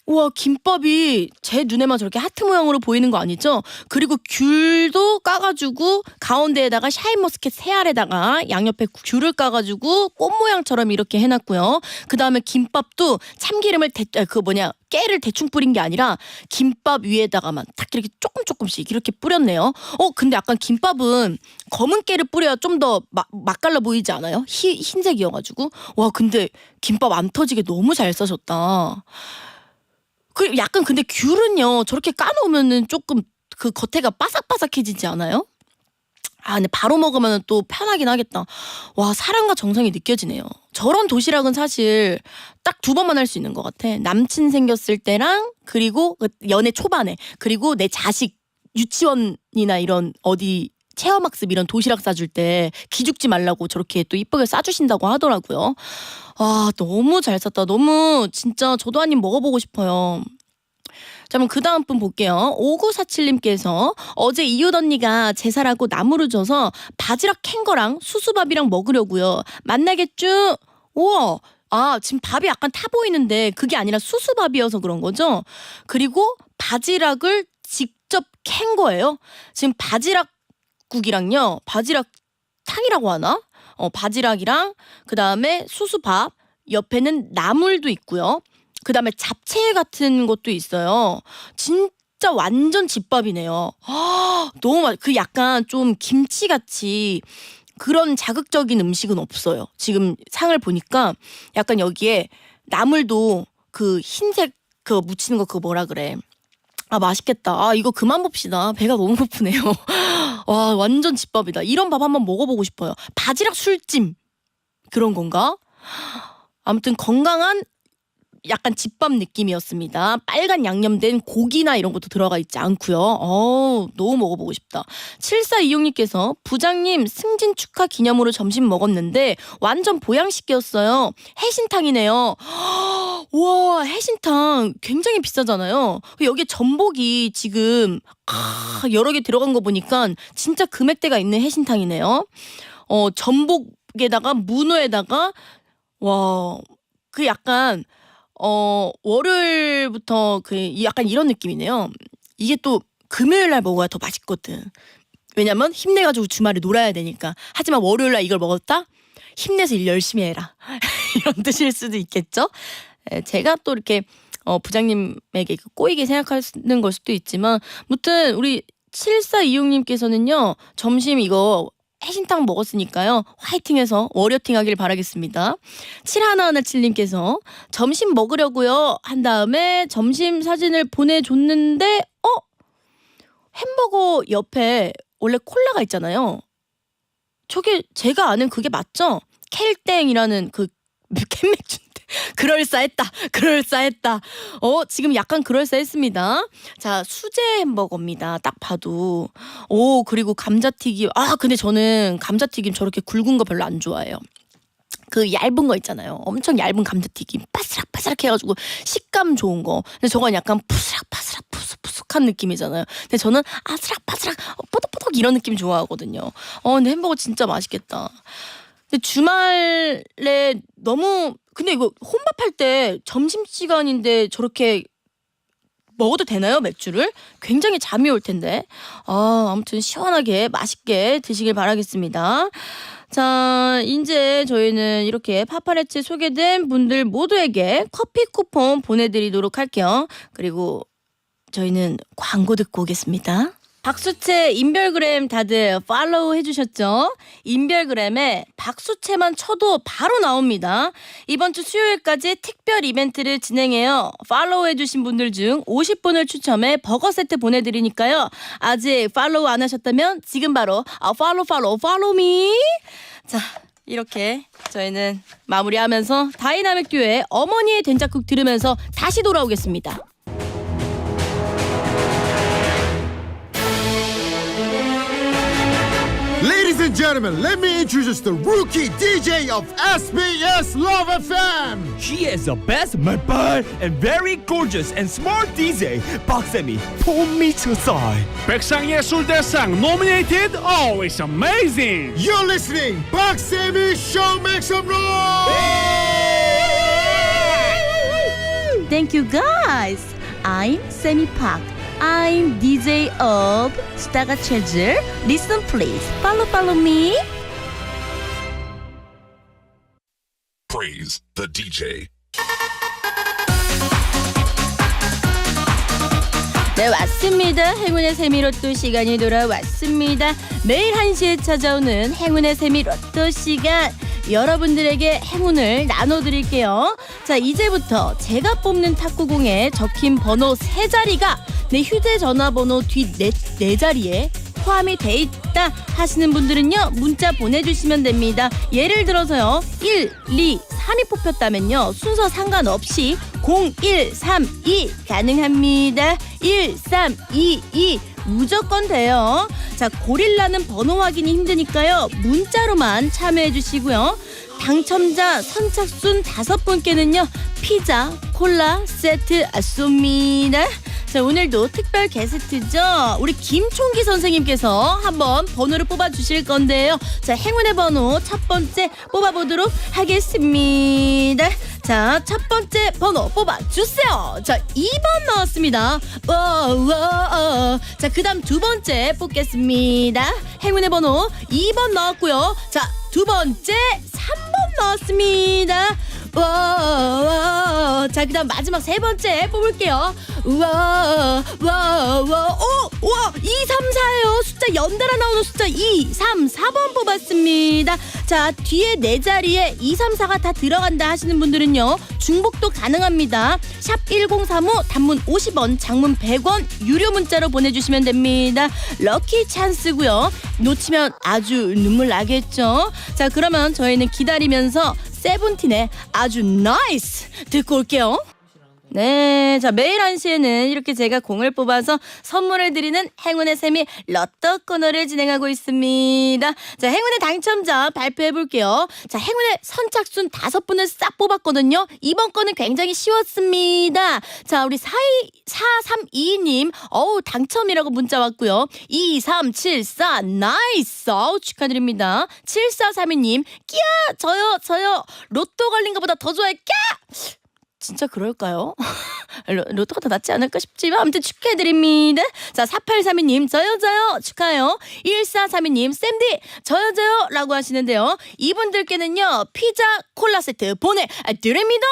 우와, 김밥이 제 눈에만 저렇게 하트 모양으로 보이는 거 아니죠? 그리고 귤도 까가지고 가운데에다가 샤인머스켓 새 알에다가 양옆에 귤을 까가지고 꽃 모양처럼 이렇게 해놨고요. 그 다음에 김밥도 참기름을 깨를 대충 뿌린 게 아니라 김밥 위에다가만 딱 이렇게 조금씩 이렇게 뿌렸네요. 근데 약간 김밥은 검은 깨를 뿌려야 좀 더 맛깔나 보이지 않아요? 흰색이어가지고. 와, 근데 김밥 안 터지게 너무 잘 싸셨다. 약간 근데 귤은요 저렇게 까놓으면은 조금 그 겉에가 바삭바삭해지지 않아요? 근데 바로 먹으면 또 편하긴 하겠다. 와, 사랑과 정성이 느껴지네요. 저런 도시락은 사실 딱 2번만 할 수 있는 것 같아. 남친 생겼을 때랑 그리고 연애 초반에 그리고 내 자식 유치원이나 이런 어디 체험학습 이런 도시락 싸줄 때 기죽지 말라고 저렇게 또 이쁘게 싸주신다고 하더라고요. 너무 잘 쌌다. 너무 진짜 저도 한 입 먹어보고 싶어요. 자, 그럼 그 다음 분 볼게요. 5947님께서 어제 이웃 언니가 제사라고 나무를 줘서 바지락 캔 거랑 수수밥이랑 먹으려고요. 만나겠죠? 우와. 지금 밥이 약간 타 보이는데 그게 아니라 수수밥이어서 그런 거죠? 그리고 바지락을 직접 캔 거예요. 지금 바지락국이랑요. 바지락탕이라고 하나? 바지락이랑 그 다음에 수수밥 옆에는 나물도 있고요. 그 다음에 잡채 같은 것도 있어요. 진짜 완전 집밥이네요. 너무 약간 좀 김치같이 그런 자극적인 음식은 없어요. 지금 상을 보니까 약간 여기에 나물도 그 흰색 묻히는 거 그거 뭐라 그래. 맛있겠다. 이거 그만 봅시다. 배가 너무 고프네요. 와, 완전 집밥이다. 이런 밥 한번 먹어보고 싶어요. 바지락 술찜 그런 건가? 아무튼 건강한 약간 집밥 느낌이었습니다. 빨간 양념된 고기나 이런 것도 들어가 있지 않고요. 너무 먹어보고 싶다. 7426님께서 부장님 승진 축하 기념으로 점심 먹었는데 완전 보양식이었어요. 해신탕이네요. 우와, 해신탕 굉장히 비싸잖아요. 여기에 전복이 지금 여러 개 들어간 거 보니까 진짜 금액대가 있는 해신탕이네요. 전복에다가 문어에다가 와, 그 약간 월요일부터 약간 이런 느낌이네요. 이게 또 금요일 날 먹어야 더 맛있거든. 왜냐면 힘내가지고 주말에 놀아야 되니까. 하지만 월요일 날 이걸 먹었다? 힘내서 일 열심히 해라. 이런 뜻일 수도 있겠죠? 제가 또 이렇게 부장님에게 꼬이게 생각하는 걸 수도 있지만 무튼 우리 7426님께서는요. 점심 이거 해신탕 먹었으니까요. 화이팅해서 월요팅 하길 바라겠습니다. 7117님께서 점심 먹으려고요 한 다음에 점심 사진을 보내줬는데 햄버거 옆에 원래 콜라가 있잖아요. 저게 제가 아는 그게 맞죠? 켈땡이라는 그 캔맥주인데 그럴싸했다. 지금 약간 그럴싸했습니다. 자, 수제 햄버거입니다. 딱 봐도. 그리고 감자튀김. 근데 저는 감자튀김 저렇게 굵은 거 별로 안 좋아해요. 그 얇은 거 있잖아요. 엄청 얇은 감자튀김 바스락바스락 해가지고 식감 좋은 거. 근데 저건 약간 푸스락바스락 푸석푸석한 느낌이잖아요. 근데 저는 아스락바스락 뽀덕뽀덕 이런 느낌 좋아하거든요. 근데 햄버거 진짜 맛있겠다. 근데 주말에 근데 이거 혼밥할 때 점심시간인데 저렇게 먹어도 되나요, 맥주를? 굉장히 잠이 올 텐데. 아무튼 시원하게 맛있게 드시길 바라겠습니다. 자, 이제 저희는 이렇게 파파레치 소개된 분들 모두에게 커피 쿠폰 보내드리도록 할게요. 그리고 저희는 광고 듣고 오겠습니다. 박수채 인별그램 다들 팔로우 해주셨죠? 인별그램에 박수채만 쳐도 바로 나옵니다. 이번 주 수요일까지 특별 이벤트를 진행해요. 팔로우 해주신 분들 중 50분을 추첨해 버거 세트 보내드리니까요. 아직 팔로우 안 하셨다면 지금 바로 팔로우 미. 자, 이렇게 저희는 마무리하면서 다이나믹 듀오의 어머니의 된장국 들으면서 다시 돌아오겠습니다. Ladies and gentlemen, let me introduce the rookie DJ of SBS Love FM. She is the best, my bad, and very gorgeous and smart DJ. 박세미, 폼미쳤어요. 백상예술대상 nominated, always amazing. You're listening, Baksemi Show Make Some Noise. Thank you guys. I'm Sammy Park. I'm DJ of 스타가 체질. Listen please. Follow me. Praise the DJ. 네, 왔습니다. 행운의 세미 로또 시간이 돌아왔습니다. 매일 1시에 찾아오는 행운의 세미 로또 시간. 여러분들에게 행운을 나눠드릴게요. 자, 이제부터 제가 뽑는 탁구공에 적힌 번호 3자리가 내 휴대전화번호 뒷 4자리에 포함이 돼 있다 하시는 분들은요, 문자 보내주시면 됩니다. 예를 들어서요, 1, 2, 3이 뽑혔다면요, 순서 상관없이 0, 1, 3, 2 가능합니다. 1, 3, 2, 2 무조건 돼요. 자, 고릴라는 번호 확인이 힘드니까요, 문자로만 참여해 주시고요. 당첨자 선착순 5분께는요, 피자, 콜라 세트 쏩니다. 자, 오늘도 특별 게스트죠. 우리 김총기 선생님께서 한번 번호를 뽑아주실 건데요. 자, 행운의 번호 첫 번째 뽑아보도록 하겠습니다. 자, 첫 번째 번호 뽑아주세요. 자, 2번 나왔습니다. 자, 그 다음 두 번째 뽑겠습니다. 행운의 번호 2번 나왔고요. 자, 두 번째 3번 나왔습니다. 자, 그 다음 마지막 세 번째 뽑을게요. 2, 3, 4예요. 숫자 연달아 나오는 숫자 2, 3, 4번 뽑았습니다. 자, 뒤에 4자리에 2, 3, 4가 다 들어간다 하시는 분들은요, 중복도 가능합니다. 샵 1035 단문 50원, 장문 100원 유료 문자로 보내주시면 됩니다. 럭키 찬스고요. 놓치면 아주 눈물 나겠죠. 자, 그러면 저희는 기다리면서 세븐틴의 아주 나이스 듣고 올게요. 네, 자, 매일 1시에는 이렇게 제가 공을 뽑아서 선물을 드리는 행운의 셈이 로또 코너를 진행하고 있습니다. 자, 행운의 당첨자 발표해 볼게요. 자, 행운의 선착순 5분을 싹 뽑았거든요. 이번 거는 굉장히 쉬웠습니다. 자, 우리 4322님 당첨이라고 문자 왔고요. 2374 나이스 축하드립니다. 7432님 끼야 저요 로또 걸린 것보다 더 좋아해 끼야. 진짜 그럴까요? 로또가 더 낫지 않을까 싶지만 아무튼 축하드립니다. 자, 4832님 저요 축하해요. 1432님 쌤디 저요 라고 하시는데요. 이분들께는요, 피자 콜라 세트 보내드립니다.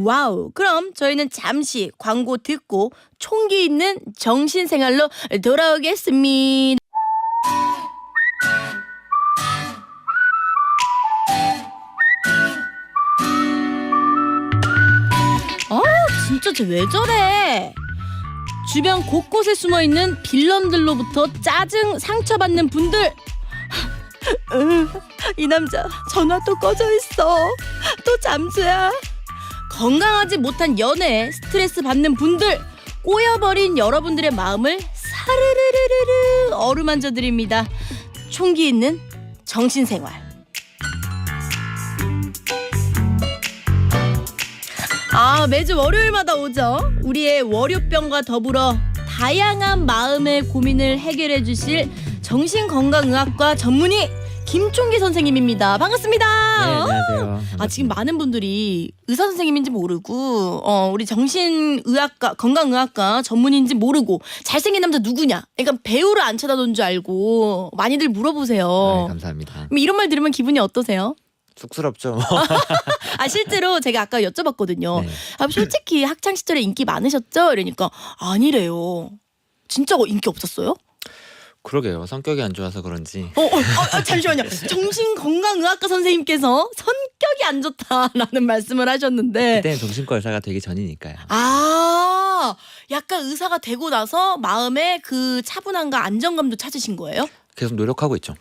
와우. 그럼 저희는 잠시 광고 듣고 총기 있는 정신생활로 돌아오겠습니다. 진짜 쟤 왜 저래? 주변 곳곳에 숨어있는 빌런들로부터 짜증 상처받는 분들. 이 남자 전화 또 꺼져 있어. 또 잠수야. 건강하지 못한 연애에 스트레스 받는 분들, 꼬여버린 여러분들의 마음을 사르르르르르 어루만져 드립니다. 총기 있는 정신생활. 매주 월요일마다 오죠. 우리의 월요병과 더불어 다양한 마음의 고민을 해결해 주실 정신건강의학과 전문의 김총기 선생님입니다. 반갑습니다. 네, 안녕하세요. 지금 많은 분들이 의사 선생님인지 모르고 우리 정신의학과 건강의학과 전문의인지 모르고 잘생긴 남자 누구냐, 그러니까 배우를 안 쳐다본 줄 알고 많이들 물어보세요. 네, 감사합니다. 이런 말 들으면 기분이 어떠세요? 쑥스럽죠. 실제로 제가 아까 여쭤봤거든요. 네. 솔직히 학창 시절에 인기 많으셨죠? 이러니까 아니래요. 진짜 인기 없었어요? 그러게요. 성격이 안 좋아서 그런지. 잠시만요. 정신건강의학과 선생님께서 성격이 안 좋다라는 말씀을 하셨는데. 그때는 정신과 의사가 되기 전이니까요. 약간 의사가 되고 나서 마음에 그 차분함과 안정감도 찾으신 거예요? 계속 노력하고 있죠.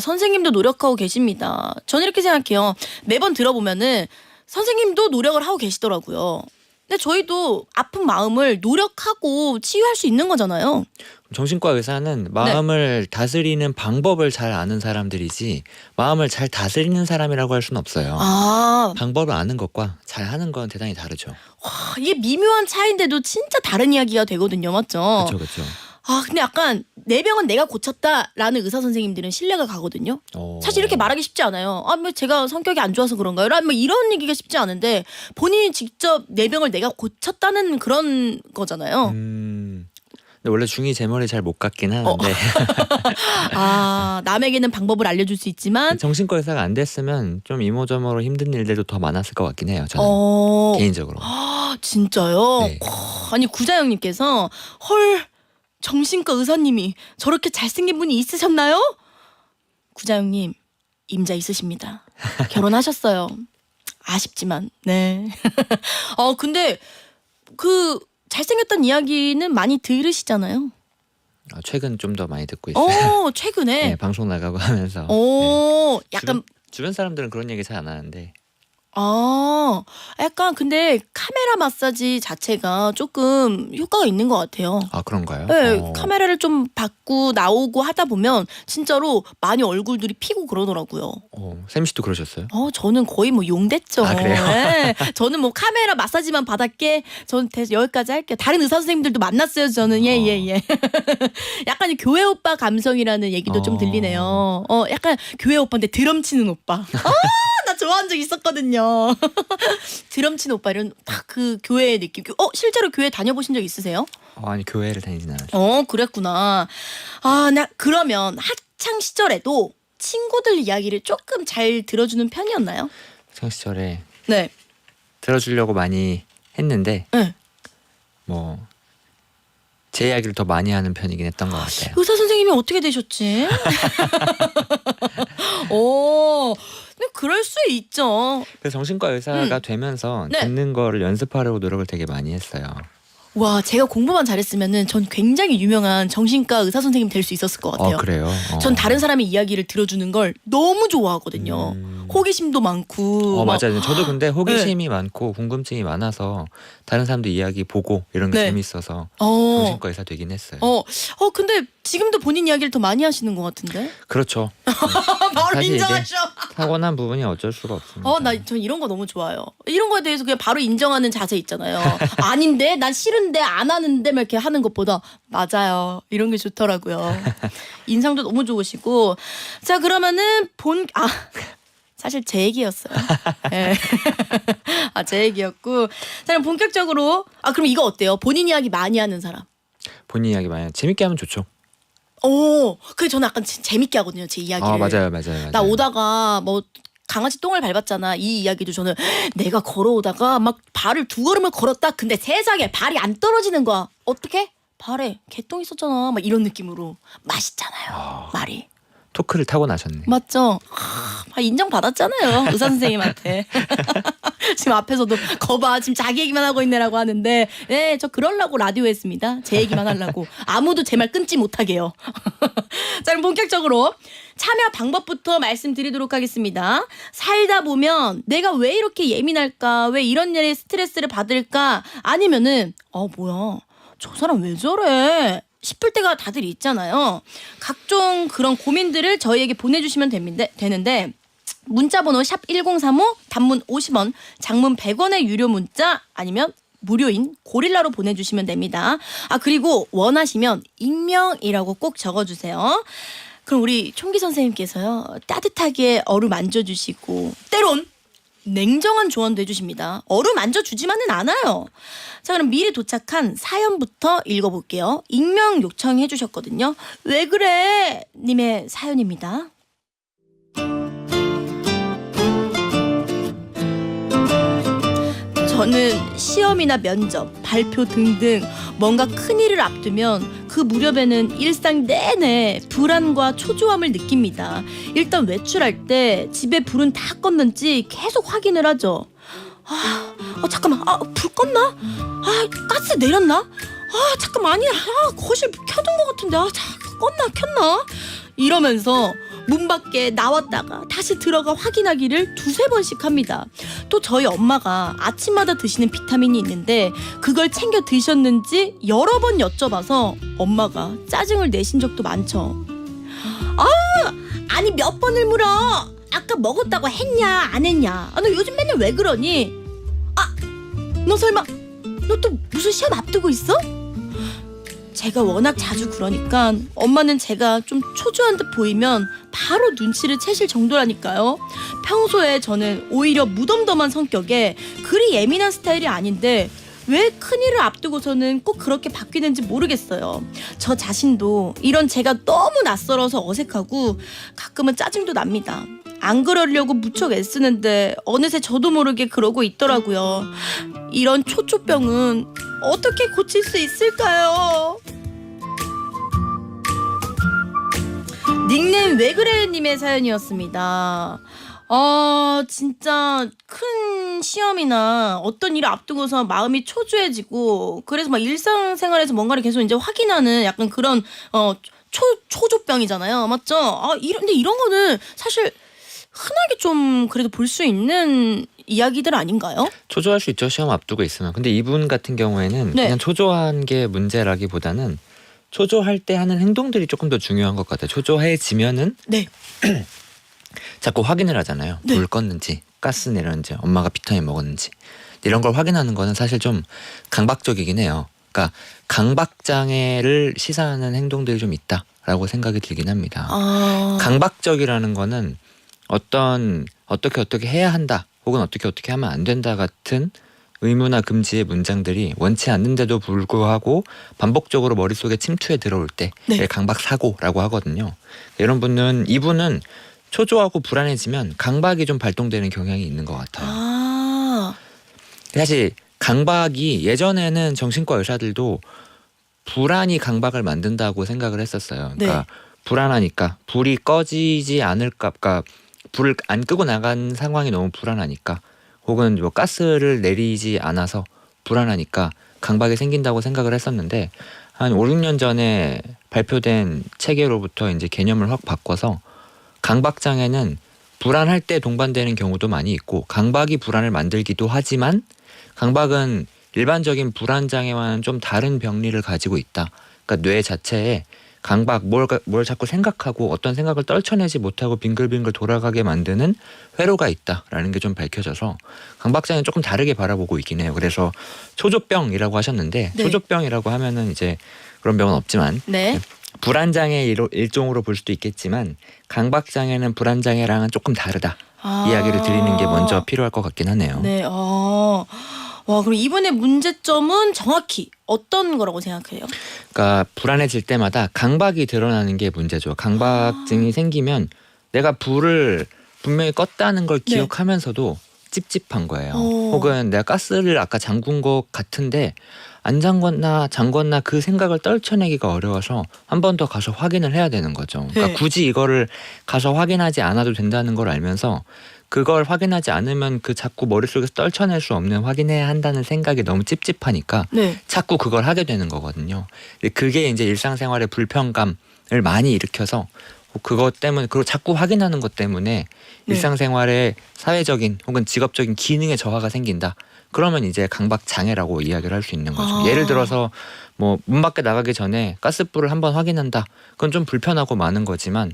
선생님도 노력하고 계십니다. 저는 이렇게 생각해요. 매번 들어보면은 선생님도 노력을 하고 계시더라고요. 근데 저희도 아픈 마음을 노력하고 치유할 수 있는 거잖아요. 정신과 의사는 마음을 다스리는 방법을 잘 아는 사람들이지 마음을 잘 다스리는 사람이라고 할 수는 없어요. 방법을 아는 것과 잘 하는 건 대단히 다르죠. 이게 미묘한 차이인데도 진짜 다른 이야기가 되거든요. 맞죠? 그렇죠. 근데 약간 내 병은 내가 고쳤다라는 의사 선생님들은 신뢰가 가거든요. 사실 이렇게 말하기 쉽지 않아요. 뭐 제가 성격이 안 좋아서 그런가요? 뭐 이런 얘기가 쉽지 않은데 본인이 직접 내 병을 내가 고쳤다는 그런 거잖아요. 근데 원래 중이 제 머리 잘 못 갖긴 하는데. 남에게는 방법을 알려줄 수 있지만 정신과 의사가 안 됐으면 좀 이모저모로 힘든 일들도 더 많았을 것 같긴 해요. 저는 개인적으로. 진짜요? 네. 아니 구자영님께서 헐, 정신과 의사님이 저렇게 잘생긴 분이 있으셨나요? 구자영님, 임자 있으십니다. 결혼하셨어요. 아쉽지만. 네. 근데 그 잘생겼다는 이야기는 많이 들으시잖아요. 최근 좀 더 많이 듣고 있어요. 최근에? 네, 방송 나가고 하면서. 약간 주변 사람들은 그런 얘기 잘 안 하는데. 약간 근데 카메라 마사지 자체가 조금 효과가 있는 것 같아요. 그런가요? 네, 카메라를 좀 받고 나오고 하다 보면 진짜로 많이 얼굴들이 피고 그러더라고요. 샘 씨도 그러셨어요? 저는 거의 뭐 용됐죠. 그래요? 네, 저는 뭐 카메라 마사지만 받았게 저는 여기까지 할게요. 다른 의사 선생님들도 만났어요. 저는 예. 약간 교회 오빠 감성이라는 얘기도 좀 들리네요. 약간 교회 오빠인데 드럼 치는 오빠. 나 좋아한 적 있었거든요. 드럼 치는 오빠 이런 딱 그 교회의 느낌. 실제로 교회 다녀보신 적 있으세요? 아니, 교회를 다니진 않았어요. 그랬구나. 나 그러면 학창 시절에도 친구들 이야기를 조금 잘 들어주는 편이었나요? 학창 시절에 네. 들어주려고 많이 했는데 네. 제 이야기를 더 많이 하는 편이긴 했던 것 같아요. 의사 선생님이 어떻게 되셨지? 근데 그럴 수 있죠. 그래서 정신과 의사가 되면서 네. 듣는 거를 연습하려고 노력을 되게 많이 했어요. 와, 제가 공부만 잘했으면은 전 굉장히 유명한 정신과 의사 선생님 될 수 있었을 것 같아요. 그래요? 전 다른 사람의 이야기를 들어주는 걸 너무 좋아하거든요. 호기심도 많고. 맞아요. 저도 근데 호기심이 많고 궁금증이 많아서 다른 사람들 이야기 보고 이런 게 재밌어서 정신과 의사 되긴 했어요. 근데 지금도 본인 이야기를 더 많이 하시는 것 같은데? 그렇죠. 바로 사실 인정하셔. 타고난 부분이 어쩔 수가 없습니다. 전 이런 거 너무 좋아요. 이런 거에 대해서 그냥 바로 인정하는 자세 있잖아요. 아닌데, 난 싫은데, 안 하는데, 막 이렇게 하는 것보다 맞아요. 이런 게 좋더라고요. 인상도 너무 좋으시고. 자, 그러면은 사실 제 얘기였어요. 네. 제 얘기였고. 자, 그럼 본격적으로 그럼 이거 어때요? 본인 이야기 많이 하는 사람. 본인 이야기 많이 재밌게 하면 좋죠. 그래 저는 약간 재밌게 하거든요. 제 이야기를. 맞아요. 나 오다가 강아지 똥을 밟았잖아. 이 이야기도 저는 내가 걸어오다가 막 발을 2걸음을 걸었다. 근데 세상에 발이 안 떨어지는 거야. 어떻게? 발에 개똥 있었잖아. 막 이런 느낌으로 맛있잖아요. 말이. 토크를 타고 나셨네. 맞죠? 인정받았잖아요. 의사 선생님한테. 지금 앞에서도 거봐 지금 자기 얘기만 하고 있네라고 하는데 네, 저 그러려고 라디오 했습니다. 제 얘기만 하려고. 아무도 제 말 끊지 못하게요. 자, 그럼 본격적으로 참여 방법부터 말씀드리도록 하겠습니다. 살다 보면 내가 왜 이렇게 예민할까? 왜 이런 일에 스트레스를 받을까? 아니면은 뭐야 저 사람 왜 저래? 싶을 때가 다들 있잖아요. 각종 그런 고민들을 저희에게 보내주시면 되는데 문자번호 샵 1035 단문 50원 장문 100원의 유료 문자 아니면 무료인 고릴라로 보내주시면 됩니다. 그리고 원하시면 익명이라고 꼭 적어주세요. 그럼 우리 총기 선생님께서요 따뜻하게 얼을 만져주시고 때론 냉정한 조언도 해주십니다. 얼을 만져주지만은 않아요. 자, 그럼 미리 도착한 사연부터 읽어볼게요. 익명 요청해 주셨거든요. 왜 그래? 님의 사연입니다. 저는 시험이나 면접, 발표 등등 뭔가 큰일을 앞두면 그 무렵에는 일상 내내 불안과 초조함을 느낍니다. 일단 외출할 때 집에 불은 다 껐는지 계속 확인을 하죠. 잠깐만, 불 껐나? 가스 내렸나? 잠깐만, 아니야, 거실 켜둔 것 같은데, 켰나? 이러면서 문 밖에 나왔다가 다시 들어가 확인하기를 2-3번씩 합니다. 또 저희 엄마가 아침마다 드시는 비타민이 있는데 그걸 챙겨 드셨는지 여러 번 여쭤봐서 엄마가 짜증을 내신 적도 많죠. 아니 몇 번을 물어. 아까 먹었다고 했냐 안 했냐. 너 요즘 맨날 왜 그러니? 너 설마 너 또 무슨 시험 앞두고 있어? 제가 워낙 자주 그러니까 엄마는 제가 좀 초조한 듯 보이면 바로 눈치를 채실 정도라니까요. 평소에 저는 오히려 무덤덤한 성격에 그리 예민한 스타일이 아닌데 왜 큰일을 앞두고서는 꼭 그렇게 바뀌는지 모르겠어요. 저 자신도 이런 제가 너무 낯설어서 어색하고 가끔은 짜증도 납니다. 안 그러려고 무척 애쓰는데 어느새 저도 모르게 그러고 있더라고요. 이런 초초병은 어떻게 고칠 수 있을까요? 닉네임 왜 그래 님의 사연이었습니다. 진짜 큰 시험이나 어떤 일을 앞두고서 마음이 초조해지고 그래서 막 일상생활에서 뭔가를 계속 이제 확인하는 약간 그런 초조병이잖아요. 맞죠? 근데 이런 거는 사실 흔하게 좀 그래도 볼 수 있는 이야기들 아닌가요? 초조할 수 있죠. 시험 앞두고 있으면. 근데 이분 같은 경우에는 네. 그냥 초조한 게 문제라기보다는 초조할 때 하는 행동들이 조금 더 중요한 것 같아요. 초조해지면은 네. 자꾸 확인을 하잖아요. 네. 불 껐는지 가스 내렸는지 엄마가 비타민 먹었는지 이런 걸 확인하는 거는 사실 좀 강박적이긴 해요. 그러니까 강박장애를 시사하는 행동들이 좀 있다라고 생각이 들긴 합니다. 강박적이라는 거는 어떻게 해야 한다 혹은 어떻게 하면 안 된다 같은 의무나 금지의 문장들이 원치 않는데도 불구하고 반복적으로 머릿속에 침투해 들어올 때 네. 강박사고라고 하거든요. 이분은 초조하고 불안해지면 강박이 좀 발동되는 경향이 있는 것 같아요. 사실 강박이 예전에는 정신과 의사들도 불안이 강박을 만든다고 생각을 했었어요. 그러니까 네. 불안하니까 불이 꺼지지 않을까, 그러니까 불을 안 끄고 나간 상황이 너무 불안하니까 혹은 뭐 가스를 내리지 않아서 불안하니까 강박이 생긴다고 생각을 했었는데 한 5-6년 전에 발표된 체계로부터 이제 개념을 확 바꿔서 강박장애는 불안할 때 동반되는 경우도 많이 있고 강박이 불안을 만들기도 하지만 강박은 일반적인 불안장애와는 좀 다른 병리를 가지고 있다. 그러니까 뇌 자체에 강박, 뭘 자꾸 생각하고 어떤 생각을 떨쳐내지 못하고 빙글빙글 돌아가게 만드는 회로가 있다라는 게 좀 밝혀져서 강박장애는 조금 다르게 바라보고 있긴 해요. 그래서 초조병이라고 하셨는데 네. 초조병이라고 하면은 이제 그런 병은 없지만 네. 불안장애 일종으로 볼 수도 있겠지만 강박장애는 불안장애랑은 조금 다르다. 이야기를 드리는 게 먼저 필요할 것 같긴 하네요. 네. 와, 그럼 이번의 문제점은 정확히 어떤 거라고 생각해요? 그러니까 불안해질 때마다 강박이 드러나는 게 문제죠. 강박증이 생기면 내가 불을 분명히 껐다는 걸 네. 기억하면서도 찝찝한 거예요. 혹은 내가 가스를 아까 잠근 것 같은데 안 잠궜나 그 생각을 떨쳐내기가 어려워서 한 번 더 가서 확인을 해야 되는 거죠. 그러니까 네. 굳이 이거를 가서 확인하지 않아도 된다는 걸 알면서 그걸 확인하지 않으면 그 자꾸 머릿속에서 떨쳐낼 수 없는 확인해야 한다는 생각이 너무 찝찝하니까 네. 자꾸 그걸 하게 되는 거거든요. 근데 그게 이제 일상생활의 불편감을 많이 일으켜서 그것 때문에 그리고 자꾸 확인하는 것 때문에 네. 일상생활의 사회적인 혹은 직업적인 기능에 저하가 생긴다. 그러면 이제 강박 장애라고 이야기를 할 수 있는 거죠. 아. 예를 들어서 뭐 문 밖에 나가기 전에 가스불을 한번 확인한다. 그건 좀 불편하고 많은 거지만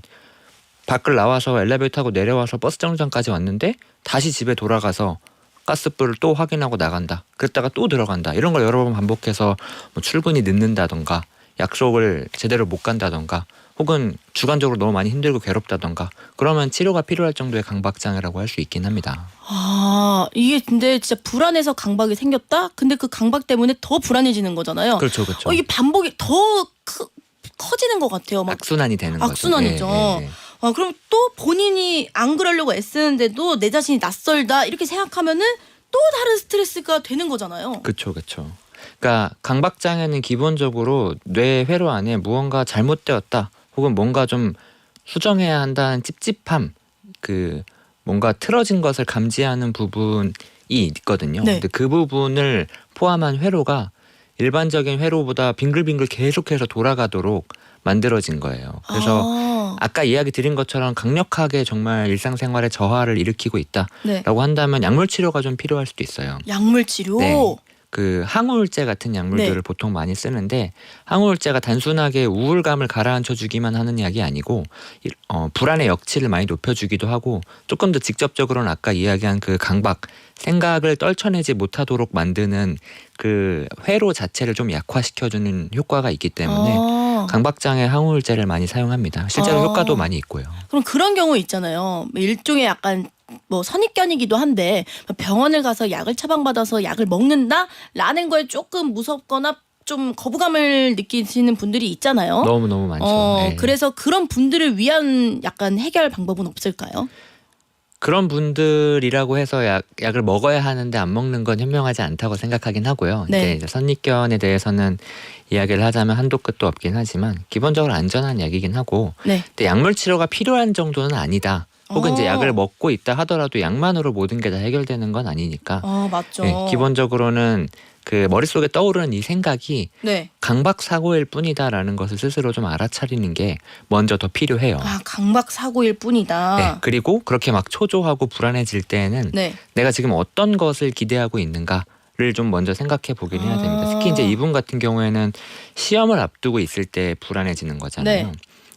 밖을 나와서 엘리베이터 타고 내려와서 버스 정류장까지 왔는데 다시 집에 돌아가서 가스불을 또 확인하고 나간다. 그랬다가 또 들어간다. 이런 걸 여러 번 반복해서 뭐 출근이 늦는다던가 약속을 제대로 못 간다던가 혹은 주관적으로 너무 많이 힘들고 괴롭다던가 그러면 치료가 필요할 정도의 강박장애라고 할 수 있긴 합니다. 아, 이게 근데 진짜 불안해서 강박이 생겼다? 근데 그 강박 때문에 더 불안해지는 거잖아요. 그렇죠. 그렇죠. 이게 반복이 더 커지는 것 같아요. 막 악순환이 되는 거죠. 악순환이죠. 예, 예. 그럼 또 본인이 안 그러려고 애쓰는데도 내 자신이 낯설다 이렇게 생각하면은 또 다른 스트레스가 되는 거잖아요. 그렇죠. 그렇죠. 그러니까 강박장애는 기본적으로 뇌 회로 안에 무언가 잘못되었다 혹은 뭔가 좀 수정해야 한다는 찝찝함 그 뭔가 틀어진 것을 감지하는 부분이 있거든요. 네. 근데 그 부분을 포함한 회로가 일반적인 회로보다 빙글빙글 계속해서 돌아가도록 만들어진 거예요. 그래서 아까 이야기 드린 것처럼 강력하게 정말 일상생활에 저하를 일으키고 있다라고 네. 한다면 약물 치료가 좀 필요할 수도 있어요. 약물 치료. 네. 그 항우울제 같은 약물들을 네. 보통 많이 쓰는데 항우울제가 단순하게 우울감을 가라앉혀 주기만 하는 약이 아니고 불안의 역치를 많이 높여주기도 하고 조금 더 직접적으로는 아까 이야기한 그 강박 생각을 떨쳐내지 못하도록 만드는 그 회로 자체를 좀 약화시켜주는 효과가 있기 때문에 강박장애 항우울제를 많이 사용합니다. 실제로 효과도 많이 있고요. 그럼 그런 경우 있잖아요. 일종의 약간 뭐 선입견이기도 한데 병원을 가서 약을 처방받아서 약을 먹는다라는 거에 조금 무섭거나 좀 거부감을 느끼시는 분들이 있잖아요. 너무 많죠. 네. 그래서 그런 분들을 위한 약간 해결 방법은 없을까요? 그런 분들이라고 해서 약을 먹어야 하는데 안 먹는 건 현명하지 않다고 생각하긴 하고요. 네. 근데 이제 선입견에 대해서는 이야기를 하자면 한도 끝도 없긴 하지만 기본적으로 안전한 약이긴 하고 네. 근데 약물 치료가 필요한 정도는 아니다. 혹은 이제 약을 먹고 있다 하더라도 약만으로 모든 게 다 해결되는 건 아니니까 맞죠. 네, 기본적으로는 그 머릿속에 떠오르는 이 생각이 네. 강박 사고일 뿐이다라는 것을 스스로 좀 알아차리는 게 먼저 더 필요해요. 강박 사고일 뿐이다. 네, 그리고 그렇게 막 초조하고 불안해질 때에는 네. 내가 지금 어떤 것을 기대하고 있는가를 좀 먼저 생각해 보긴 해야 됩니다. 특히 이제 이분 같은 경우에는 시험을 앞두고 있을 때 불안해지는 거잖아요. 네.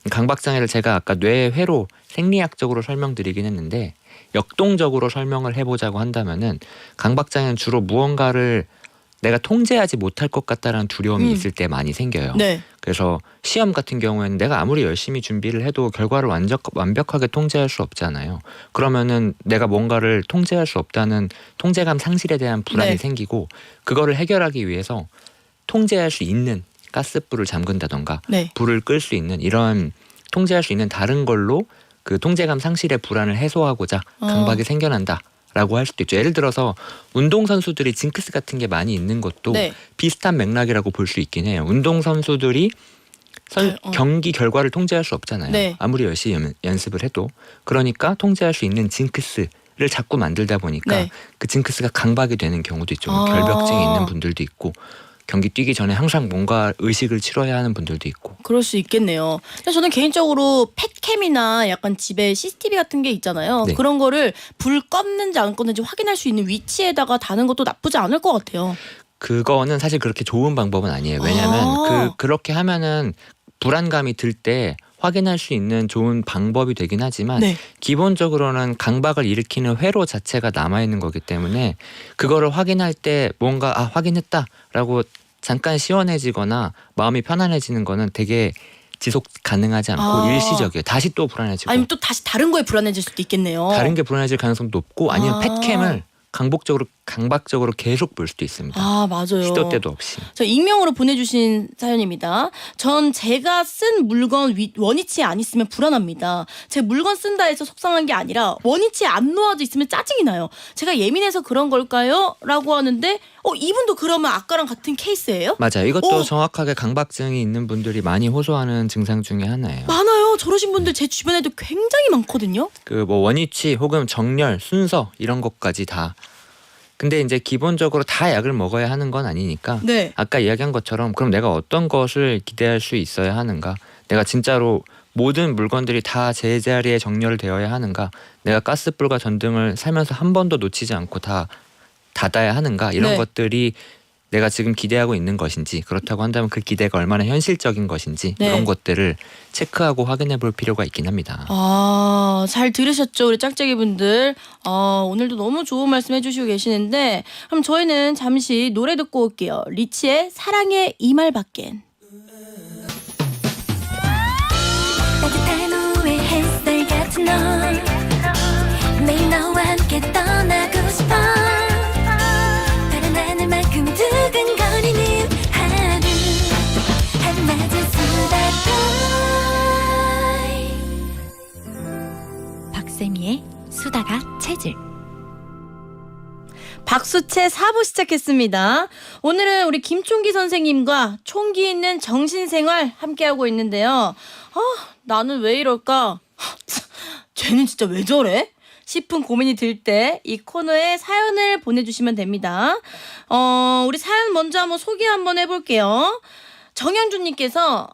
강박장애를 제가 아까 뇌회로 생리학적으로 설명드리긴 했는데 역동적으로 설명을 해보자고 한다면은 강박장애는 주로 무언가를 내가 통제하지 못할 것 같다라는 두려움이 있을 때 많이 생겨요. 네. 그래서 시험 같은 경우에는 내가 아무리 열심히 준비를 해도 결과를 완벽하게 통제할 수 없잖아요. 그러면은 내가 뭔가를 통제할 수 없다는 통제감 상실에 대한 불안이 네. 생기고 그거를 해결하기 위해서 통제할 수 있는 가스불을 잠근다던가 네. 불을 끌 수 있는 이런 통제할 수 있는 다른 걸로 그 통제감 상실의 불안을 해소하고자 강박이 생겨난다라고 할 수도 있죠. 예를 들어서 운동선수들이 징크스 같은 게 많이 있는 것도 네. 비슷한 맥락이라고 볼 수 있긴 해요. 운동선수들이 경기 결과를 통제할 수 없잖아요. 네. 아무리 열심히 연습을 해도. 그러니까 통제할 수 있는 징크스를 자꾸 만들다 보니까 네. 그 징크스가 강박이 되는 경우도 있죠. 결벽증이 있는 분들도 있고 경기 뛰기 전에 항상 뭔가 의식을 치러야 하는 분들도 있고. 그럴 수 있겠네요. 근데 저는 개인적으로 펫캠이나 약간 집에 CCTV 같은 게 있잖아요. 네. 그런 거를 불 껐는지 안 껐는지 확인할 수 있는 위치에다가 다는 것도 나쁘지 않을 것 같아요. 그거는 사실 그렇게 좋은 방법은 아니에요. 왜냐하면 그렇게 하면은 불안감이 들 때 확인할 수 있는 좋은 방법이 되긴 하지만 네. 기본적으로는 강박을 일으키는 회로 자체가 남아있는 거기 때문에 그거를 확인할 때 뭔가 확인했다라고 잠깐 시원해지거나 마음이 편안해지는 거는 되게 지속 가능하지 않고 일시적이에요. 다시 또 불안해지고 아니면 또 다시 다른 거에 불안해질 수도 있겠네요. 다른 게 불안해질 가능성도 높고 아니면 펫캠을 강박적으로 계속 볼 수도 있습니다. 아, 맞아요. 시도 때도 없이. 저 익명으로 보내주신 사연입니다. 전 제가 쓴 물건 원위치에 안 있으면 불안합니다. 제 물건 쓴다 해서 속상한 게 아니라 원위치에 안 놓아져 있으면 짜증이 나요. 제가 예민해서 그런 걸까요? 라고 하는데 이분도 그러면 아까랑 같은 케이스예요? 맞아요. 이것도 정확하게 강박증이 있는 분들이 많이 호소하는 증상 중에 하나예요. 많아요. 저러신 분들 제 주변에도 굉장히 많거든요. 그 뭐 원위치 혹은 정렬, 순서 이런 것까지 다. 근데 이제 기본적으로 다 약을 먹어야 하는 건 아니니까 네. 아까 이야기한 것처럼 그럼 내가 어떤 것을 기대할 수 있어야 하는가? 내가 진짜로 모든 물건들이 다 제자리에 정렬되어야 하는가? 내가 가스불과 전등을 살면서 한 번도 놓치지 않고 다 닫아야 하는가? 이런 네. 것들이 내가 지금 기대하고 있는 것인지, 그렇다고 한다면 그 기대가 얼마나 현실적인 것인지 네. 이런 것들을 체크하고 확인해 볼 필요가 있긴 합니다. 잘 들으셨죠, 우리 짝짝이 분들. 오늘도 너무 좋은 말씀 해주시고 계시는데, 그럼 저희는 잠시 노래 듣고 올게요. 리치의 사랑의 이 말 밖엔. 따뜻한 후의 햇살 같은 널 매일 너와 함께 떠나고 싶어 파란 하늘만큼 두근거리는 하루마저 수다걸 박세미의 수다가 체질. 박수채 4부 시작했습니다. 오늘은 우리 김총기 선생님과 총기 있는 정신생활 함께하고 있는데요. 나는 왜 이럴까? 쟤는 진짜 왜 저래? 싶은 고민이 들 때 이 코너에 사연을 보내주시면 됩니다. 우리 사연 먼저 한번 소개 한번 해볼게요. 정양준님께서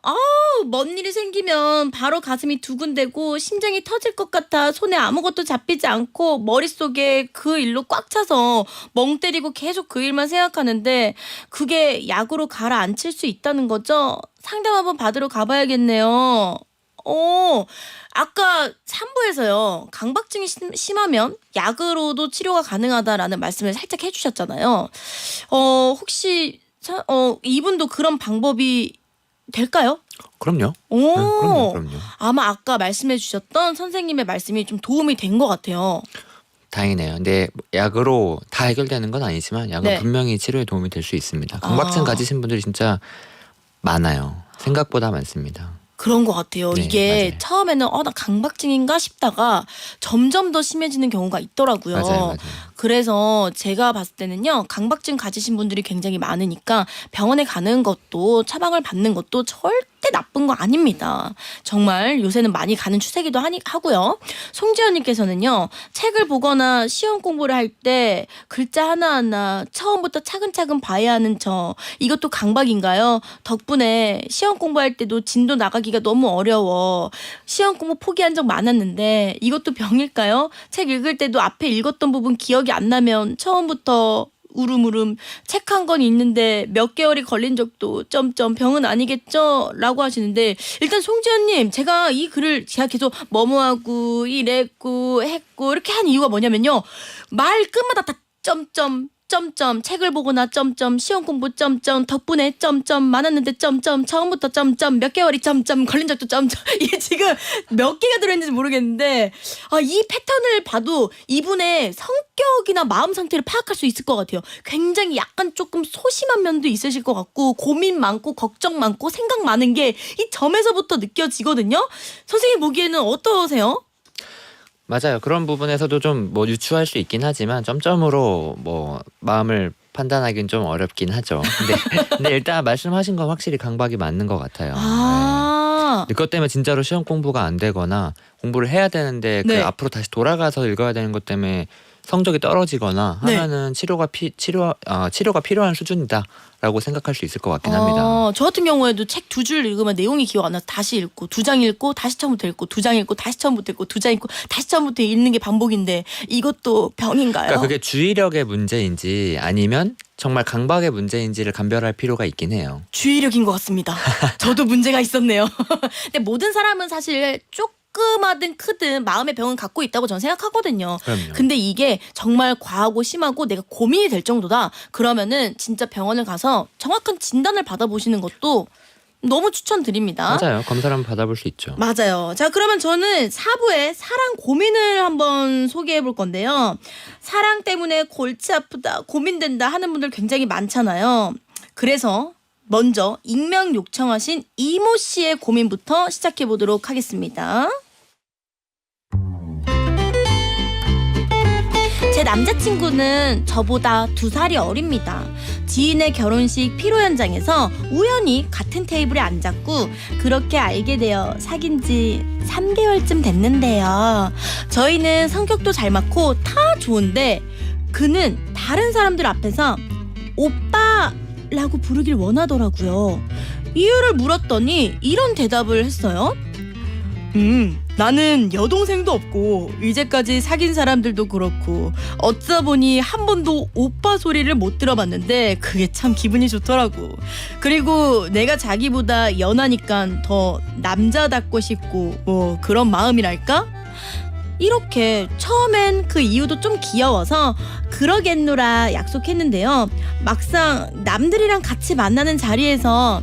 뭔 일이 생기면 바로 가슴이 두근대고 심장이 터질 것 같아 손에 아무것도 잡히지 않고 머릿속에 그 일로 꽉 차서 멍 때리고 계속 그 일만 생각하는데 그게 약으로 가라앉힐 수 있다는 거죠? 상담 한번 받으러 가봐야겠네요. 아까 3부에서요. 강박증이 심하면 약으로도 치료가 가능하다라는 말씀을 살짝 해주셨잖아요. 혹시 이분도 그런 방법이 될까요? 그럼요. 오, 네, 그럼요. 아마 아까 말씀해 주셨던 선생님의 말씀이 좀 도움이 된 것 같아요. 다행이네요. 근데 약으로 다 해결되는 건 아니지만 약은 네. 분명히 치료에 도움이 될 수 있습니다. 강박증 가지신 분들이 진짜 많아요. 생각보다 많습니다. 그런 것 같아요. 네, 이게 맞아요. 처음에는 나 강박증인가 싶다가 점점 더 심해지는 경우가 있더라고요. 맞아요. 그래서 제가 봤을 때는요. 강박증 가지신 분들이 굉장히 많으니까 병원에 가는 것도 처방을 받는 것도 절대 나쁜 거 아닙니다. 정말 요새는 많이 가는 추세기도 하고요. 송지연님께서는요. 책을 보거나 시험 공부를 할 때 글자 하나하나 처음부터 차근차근 봐야 하는 이것도 강박인가요? 덕분에 시험 공부할 때도 진도 나가기가 너무 어려워. 시험 공부 포기한 적 많았는데 이것도 병일까요? 책 읽을 때도 앞에 읽었던 부분 기억이 안 나면 처음부터 우름우름 책 한 권 있는데 몇 개월이 걸린 적도 병은 아니겠죠? 라고 하시는데 일단 송지연님 제가 이 글을 제가 계속 뭐뭐하고 이랬고 했고 이렇게 한 이유가 뭐냐면요. 말 끝마다 다 책을 보거나 시험 공부 덕분에 많았는데 처음부터 몇 개월이 걸린 적도 이게 지금 몇 개가 들어있는지 모르겠는데 이 패턴을 봐도 이분의 성격이나 마음 상태를 파악할 수 있을 것 같아요. 굉장히 약간 조금 소심한 면도 있으실 것 같고 고민 많고 걱정 많고 생각 많은 게 이 점에서부터 느껴지거든요. 선생님 보기에는 어떠세요? 맞아요. 그런 부분에서도 좀 뭐 유추할 수 있긴 하지만 점점으로 뭐 마음을 판단하기는 좀 어렵긴 하죠. 근데 일단 말씀하신 건 확실히 강박이 맞는 것 같아요. 근데 그것 때문에 진짜로 시험 공부가 안 되거나 공부를 해야 되는데 네. 그 앞으로 다시 돌아가서 읽어야 되는 것 때문에 성적이 떨어지거나 네. 하면은 치료가 필요한 수준이다라고 생각할 수 있을 것 같긴 합니다. 저 같은 경우에도 책 2줄 읽으면 내용이 기억 안 나서 다시 읽고 2장 읽고 다시 처음부터 읽고 2장 읽고 다시 처음부터 읽고 2장 읽고 다시 처음부터 읽는 게 반복인데 이것도 병인가요? 그러니까 그게 주의력의 문제인지 아니면 정말 강박의 문제인지를 감별할 필요가 있긴 해요. 주의력인 것 같습니다. 저도 문제가 있었네요. 근데 모든 사람은 사실 조그마든 크든 마음의 병은 갖고 있다고 저는 생각하거든요. 그럼요. 근데 이게 정말 과하고 심하고 내가 고민이 될 정도다. 그러면은 진짜 병원을 가서 정확한 진단을 받아보시는 것도 너무 추천드립니다. 맞아요. 검사를 한번 받아볼 수 있죠. 맞아요. 자, 그러면 저는 4부에 사랑 고민을 한번 소개해 볼 건데요. 사랑 때문에 골치 아프다, 고민된다 하는 분들 굉장히 많잖아요. 그래서 먼저 익명 요청하신 이모 씨의 고민부터 시작해 보도록 하겠습니다. 제 남자친구는 저보다 2살이 어립니다. 지인의 결혼식 피로 현장에서 우연히 같은 테이블에 앉았고 그렇게 알게 되어 사귄 지 3개월쯤 됐는데요. 저희는 성격도 잘 맞고 다 좋은데 그는 다른 사람들 앞에서 오빠라고 부르길 원하더라고요. 이유를 물었더니 이런 대답을 했어요. 나는 여동생도 없고 이제까지 사귄 사람들도 그렇고 어쩌다 보니 한 번도 오빠 소리를 못 들어봤는데 그게 참 기분이 좋더라고. 그리고 내가 자기보다 연하니까 더 남자답고 싶고 뭐 그런 마음이랄까? 이렇게 처음엔 그 이유도 좀 귀여워서 그러겠노라 약속했는데요. 막상 남들이랑 같이 만나는 자리에서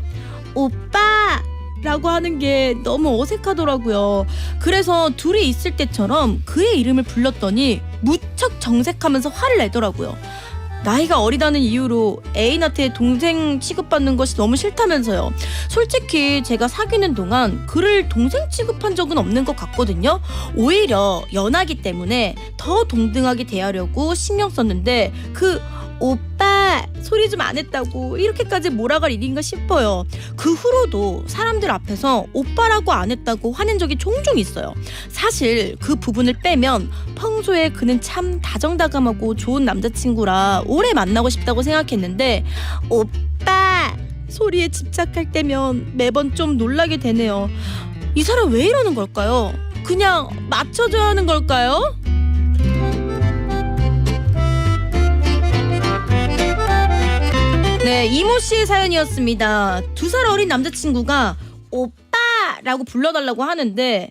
오빠! 라고 하는 게 너무 어색하더라고요. 그래서 둘이 있을 때처럼 그의 이름을 불렀더니 무척 정색하면서 화를 내더라고요. 나이가 어리다는 이유로 애인한테 동생 취급받는 것이 너무 싫다면서요. 솔직히 제가 사귀는 동안 그를 동생 취급한 적은 없는 것 같거든요. 오히려 연하기 때문에 더 동등하게 대하려고 신경 썼는데 그 오빠 소리 좀 안 했다고 이렇게까지 몰아갈 일인가 싶어요. 그 후로도 사람들 앞에서 오빠라고 안 했다고 화낸 적이 종종 있어요. 사실 그 부분을 빼면 평소에 그는 참 다정다감하고 좋은 남자친구라 오래 만나고 싶다고 생각했는데 오빠 소리에 집착할 때면 매번 좀 놀라게 되네요. 이 사람 왜 이러는 걸까요? 그냥 맞춰줘야 하는 걸까요? 네, 이모 씨의 사연이었습니다. 2살 어린 남자친구가 오빠라고 불러달라고 하는데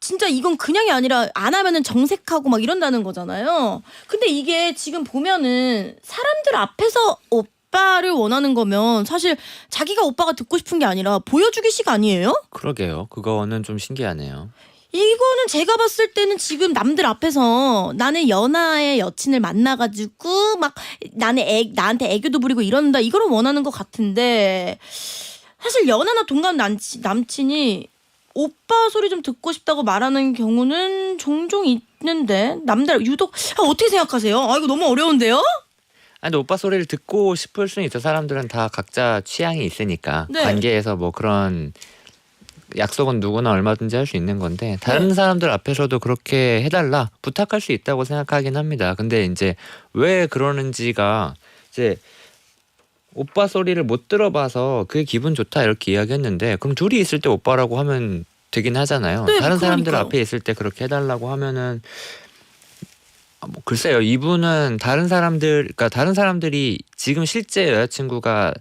진짜 이건 그냥이 아니라 안 하면은 정색하고 막 이런다는 거잖아요. 근데 이게 지금 보면은 사람들 앞에서 오빠를 원하는 거면 사실 자기가 오빠가 듣고 싶은 게 아니라 보여주기식 아니에요? 그러게요. 그거는 좀 신기하네요. 이거는 제가 봤을 때는 지금 남들 앞에서 나는 연하의 여친을 만나가지고 막 나한테 애교도 부리고 이런다 이거를 원하는 것 같은데 사실 연하나 동갑 남친이 오빠 소리 좀 듣고 싶다고 말하는 경우는 종종 있는데 남들 유독 어떻게 생각하세요? 아 이거 너무 어려운데요? 근데 오빠 소리를 듣고 싶을 수는 있어. 사람들은 다 각자 취향이 있으니까 네. 관계에서 뭐 그런 약속은 누구나 얼마든지 할 수 있는 건데 다른 사람들 앞에서도 그렇게 해달라 부탁할 수 있다고 생각하긴 합니다. 근데 이제 왜 그러는지가 이제 오빠 소리를 못 들어봐서 그게 기분 좋다 이렇게 이야기했는데 그럼 둘이 있을 때 오빠라고 하면 되긴 하잖아요. 네, 다른 사람들 그러니까요. 앞에 있을 때 그렇게 해달라고 하면은 뭐 글쎄요. 이분은 다른 사람들이 지금 실제 여자친구가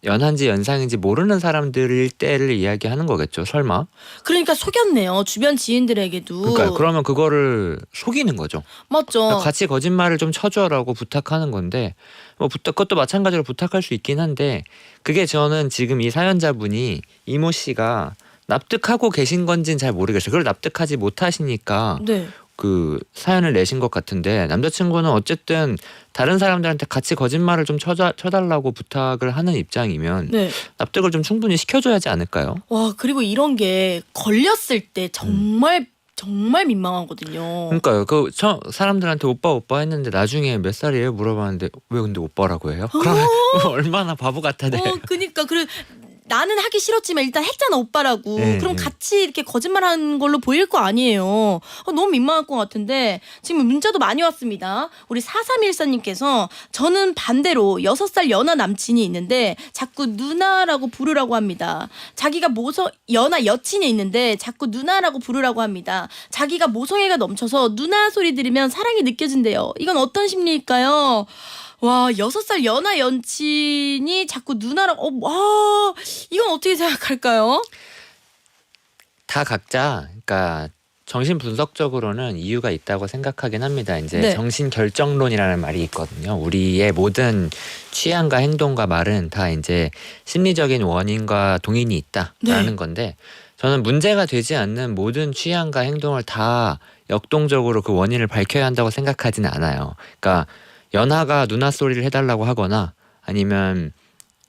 연한지 연상인지 모르는 사람들일 때를 이야기하는 거겠죠. 설마. 그러니까 속였네요. 주변 지인들에게도. 그러니까 그러면 그거를 속이는 거죠. 맞죠. 같이 거짓말을 좀 쳐줘라고 부탁하는 건데 뭐 그것도 마찬가지로 부탁할 수 있긴 한데 그게 저는 지금 이 사연자분이 이모 씨가 납득하고 계신 건지는 잘 모르겠어요. 그걸 납득하지 못하시니까 네. 그 사연을 내신 것 같은데 남자친구는 어쨌든 다른 사람들한테 같이 거짓말을 좀 쳐달라고 부탁을 하는 입장이면 네. 납득을 좀 충분히 시켜줘야 하지 않을까요? 와 그리고 이런 게 걸렸을 때 정말 민망하거든요. 그러니까요. 사람들한테 오빠 했는데 나중에 몇 살이에요? 물어봤는데 왜 근데 오빠라고 해요? 그러면 얼마나 바보 같아. 네. 그니까 나는 하기 싫었지만 일단 했잖아 오빠라고. 네, 그럼 네. 같이 이렇게 거짓말하는 걸로 보일 거 아니에요. 너무 민망할 것 같은데 지금 문자도 많이 왔습니다. 우리 4314님께서 저는 반대로 6살 연하 남친이 있는데 자꾸 누나라고 부르라고 합니다. 자기가 연하 여친이 있는데 자꾸 누나라고 부르라고 합니다. 자기가 모성애가 넘쳐서 누나 소리 들으면 사랑이 느껴진대요. 이건 어떤 심리일까요? 와 6살 연하 연친이 자꾸 누나라고 이건 어떻게 생각할까요? 다 각자 그러니까 정신 분석적으로는 이유가 있다고 생각하긴 합니다. 이제 네. 정신 결정론이라는 말이 있거든요. 우리의 모든 취향과 행동과 말은 다 이제 심리적인 원인과 동인이 있다라는 네. 건데 저는 문제가 되지 않는 모든 취향과 행동을 다 역동적으로 그 원인을 밝혀야 한다고 생각하지는 않아요. 그러니까 연하가 누나 소리를 해달라고 하거나 아니면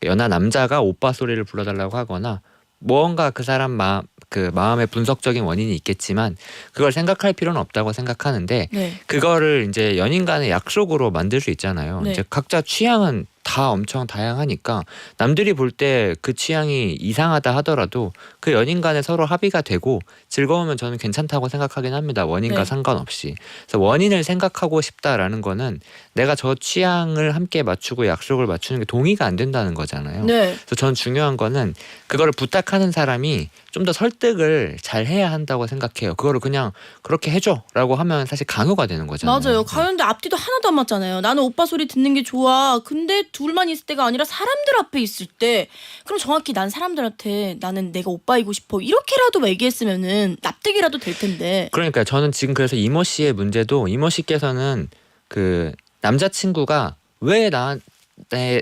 연하 남자가 오빠 소리를 불러달라고 하거나 무언가 그 사람 마음의 분석적인 원인이 있겠지만 그걸 생각할 필요는 없다고 생각하는데 네. 그거를 이제 연인 간의 약속으로 만들 수 있잖아요. 네. 이제 각자 취향은 다 엄청 다양하니까 남들이 볼 때 그 취향이 이상하다 하더라도 그 연인 간에 서로 합의가 되고 즐거우면 저는 괜찮다고 생각하긴 합니다. 원인과 네. 상관없이. 그래서 원인을 생각하고 싶다라는 거는 내가 저 취향을 함께 맞추고 약속을 맞추는 게 동의가 안 된다는 거잖아요. 네. 그래서 저는 중요한 거는 그거를 부탁하는 사람이 좀 더 설득을 잘 해야 한다고 생각해요. 그거를 그냥 그렇게 해줘라고 하면 사실 강요가 되는 거잖아요. 맞아요. 가요인데 앞뒤도 하나도 안 맞잖아요. 나는 오빠 소리 듣는 게 좋아. 근데 둘만 있을 때가 아니라 사람들 앞에 있을 때 그럼 정확히 난 사람들한테 나는 내가 오빠이고 싶어 이렇게라도 얘기했으면은 납득이라도 될 텐데. 그러니까 저는 지금 그래서 이모 씨의 문제도 이모 씨께서는 그 남자친구가 왜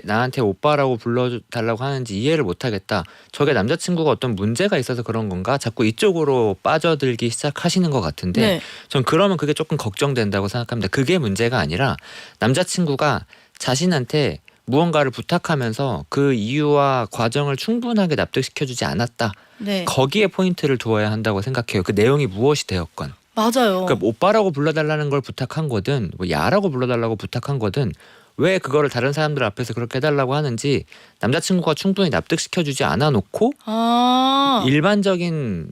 나한테 오빠라고 불러달라고 하는지 이해를 못하겠다. 저게 남자친구가 어떤 문제가 있어서 그런 건가? 자꾸 이쪽으로 빠져들기 시작하시는 것 같은데 네. 전 그러면 그게 조금 걱정된다고 생각합니다. 그게 문제가 아니라 남자친구가 자신한테 무언가를 부탁하면서 그 이유와 과정을 충분하게 납득시켜주지 않았다. 네. 거기에 포인트를 두어야 한다고 생각해요. 그 내용이 무엇이 되었건. 맞아요. 그러니까 오빠라고 불러달라는 걸 부탁한 거든 뭐 야라고 불러달라고 부탁한 거든 왜 그거를 다른 사람들 앞에서 그렇게 해달라고 하는지 남자친구가 충분히 납득시켜주지 않아 놓고 아. 일반적인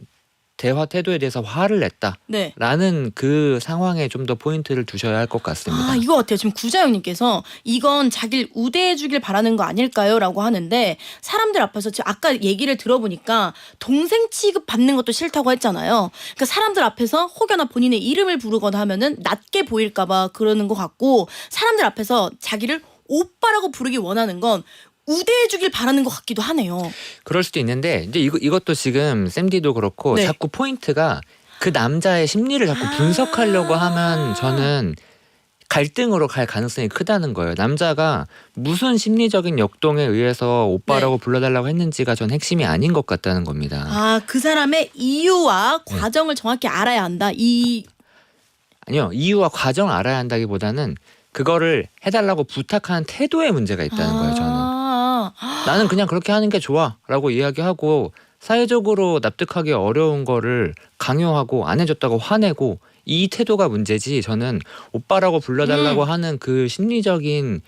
대화 태도에 대해서 화를 냈다. 네. 라는 그 상황에 좀 더 포인트를 두셔야 할 것 같습니다. 아, 이거 같아요. 지금 구자영님께서 이건 자기를 우대해주길 바라는 거 아닐까요? 라고 하는데 사람들 앞에서 지금 아까 얘기를 들어보니까 동생 취급 받는 것도 싫다고 했잖아요. 그러니까 사람들 앞에서 혹여나 본인의 이름을 부르거나 하면은 낮게 보일까봐 그러는 것 같고 사람들 앞에서 자기를 오빠라고 부르기 원하는 건 우대해주길 바라는 것 같기도 하네요. 그럴 수도 있는데 이제 이것도 지금 샘디도 그렇고 네. 자꾸 포인트가 그 남자의 심리를 자꾸 분석하려고 하면 저는 갈등으로 갈 가능성이 크다는 거예요. 남자가 무슨 심리적인 역동에 의해서 오빠라고 불러달라고 했는지가 전 핵심이 아닌 것 같다는 겁니다. 아, 그 사람의 이유와 과정을 정확히 알아야 한다. 아니요. 이유와 과정을 알아야 한다기보다는 그거를 해달라고 부탁하는 태도에 문제가 있다는 거예요. 저는. 나는 그냥 그렇게 하는 게 좋아 라고 이야기하고 사회적으로 납득하기 어려운 거를 강요하고 안 해줬다고 화내고 이 태도가 문제지 저는 오빠라고 불러달라고 하는 그 심리적인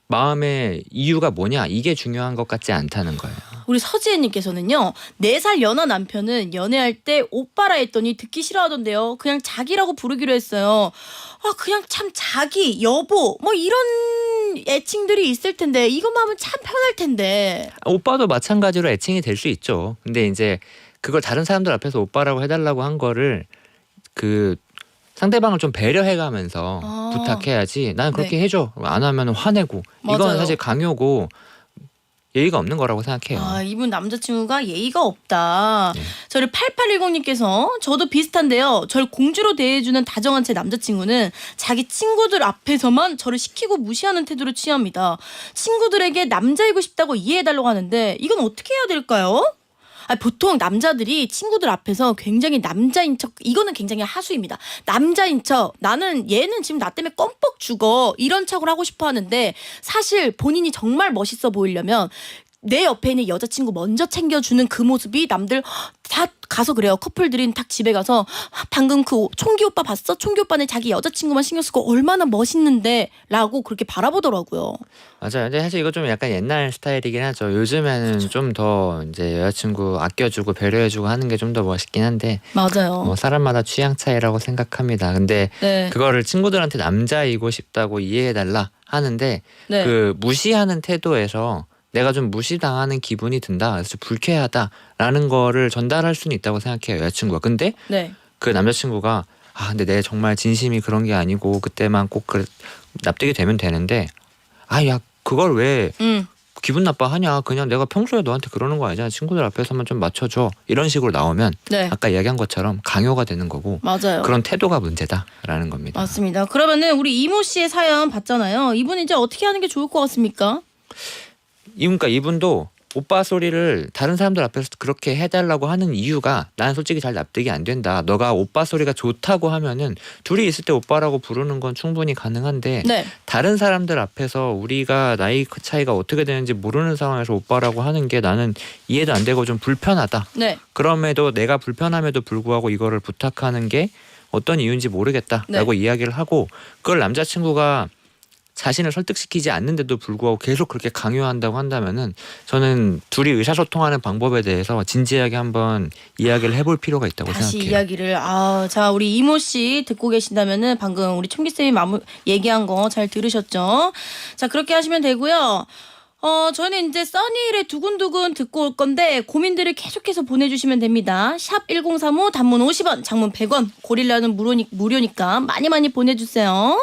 마음의 이유가 뭐냐 이게 중요한 것 같지 않다는 거예요. 우리 서지혜님께서는요 4살 연하 남편은 연애할 때 오빠라 했더니 듣기 싫어하던데요. 그냥 자기라고 부르기로 했어요. 아 그냥 참 자기 여보 뭐 이런 애칭들이 있을 텐데 이것만 하면 참 편할 텐데. 오빠도 마찬가지로 애칭이 될 수 있죠. 근데 이제 그걸 다른 사람들 앞에서 오빠라고 해달라고 한 거를 그 상대방을 좀 배려해가면서 부탁해야지. 나는 그렇게 해줘. 안 하면 화내고. 이건 맞아요. 사실 강요고 예의가 없는 거라고 생각해요. 아, 이분 남자친구가 예의가 없다. 네. 저를 8810님께서 저도 비슷한데요. 저를 공주로 대해주는 다정한 제 남자친구는 자기 친구들 앞에서만 저를 시키고 무시하는 태도를 취합니다. 친구들에게 남자이고 싶다고 이해해달라고 하는데 이건 어떻게 해야 될까요? 아, 보통 남자들이 친구들 앞에서 굉장히 남자인 척 이거는 굉장히 하수입니다. 남자인 척 나는 얘는 지금 나 때문에 껌뻑 죽어 이런 척을 하고 싶어 하는데 사실 본인이 정말 멋있어 보이려면 내 옆에 있는 여자친구 먼저 챙겨주는 그 모습이 남들 다 가서 그래요. 커플들이 딱 집에 가서 방금 그 총기 오빠 봤어? 총기 오빠는 자기 여자친구만 신경 쓰고 얼마나 멋있는데 라고 그렇게 바라보더라고요. 맞아요. 근데 사실 이거 좀 약간 옛날 스타일이긴 하죠. 요즘에는 좀 더 이제 여자친구 아껴주고 배려해주고 하는 게 좀 더 멋있긴 한데 맞아요. 뭐 사람마다 취향 차이라고 생각합니다. 근데 네. 그거를 친구들한테 남자이고 싶다고 이해해달라 하는데 네. 그 무시하는 태도에서 내가 좀 무시당하는 기분이 든다. 그래서 좀 불쾌하다라는 거를 전달할 수는 있다고 생각해요. 여자친구가. 근데 네. 그 남자친구가 근데 내 정말 진심이 그런 게 아니고 그때만 꼭 납득이 되면 되는데 야 그걸 왜 기분 나빠하냐? 그냥 내가 평소에 너한테 그러는 거 아니잖아. 친구들 앞에서만 좀 맞춰줘. 이런 식으로 나오면 네. 아까 이야기한 것처럼 강요가 되는 거고 맞아요. 그런 태도가 문제다라는 겁니다. 맞습니다. 그러면은 우리 이모 씨의 사연 봤잖아요. 이분 이제 어떻게 하는 게 좋을 것 같습니까? 그러니까 이분도 오빠 소리를 다른 사람들 앞에서 그렇게 해달라고 하는 이유가 나는 솔직히 잘 납득이 안 된다. 너가 오빠 소리가 좋다고 하면은 둘이 있을 때 오빠라고 부르는 건 충분히 가능한데 네. 다른 사람들 앞에서 우리가 나이 차이가 어떻게 되는지 모르는 상황에서 오빠라고 하는 게 나는 이해도 안 되고 좀 불편하다. 네. 그럼에도 내가 불편함에도 불구하고 이거를 부탁하는 게 어떤 이유인지 모르겠다라고 이야기를 하고 그걸 남자친구가 자신을 설득시키지 않는데도 불구하고 계속 그렇게 강요한다고 한다면은 저는 둘이 의사소통하는 방법에 대해서 진지하게 한번 이야기를 해볼 필요가 있다고 다시 생각해요. 이야기를 자 우리 이모 씨 듣고 계신다면은 방금 우리 총기 쌤이 얘기한 거 잘 들으셨죠? 자 그렇게 하시면 되고요. 저는 이제 써니일의 두근두근 듣고 올 건데 고민들을 계속해서 보내주시면 됩니다. 샵 1035 단문 50원, 장문 100원, 고릴라는 무료니까 많이 보내주세요.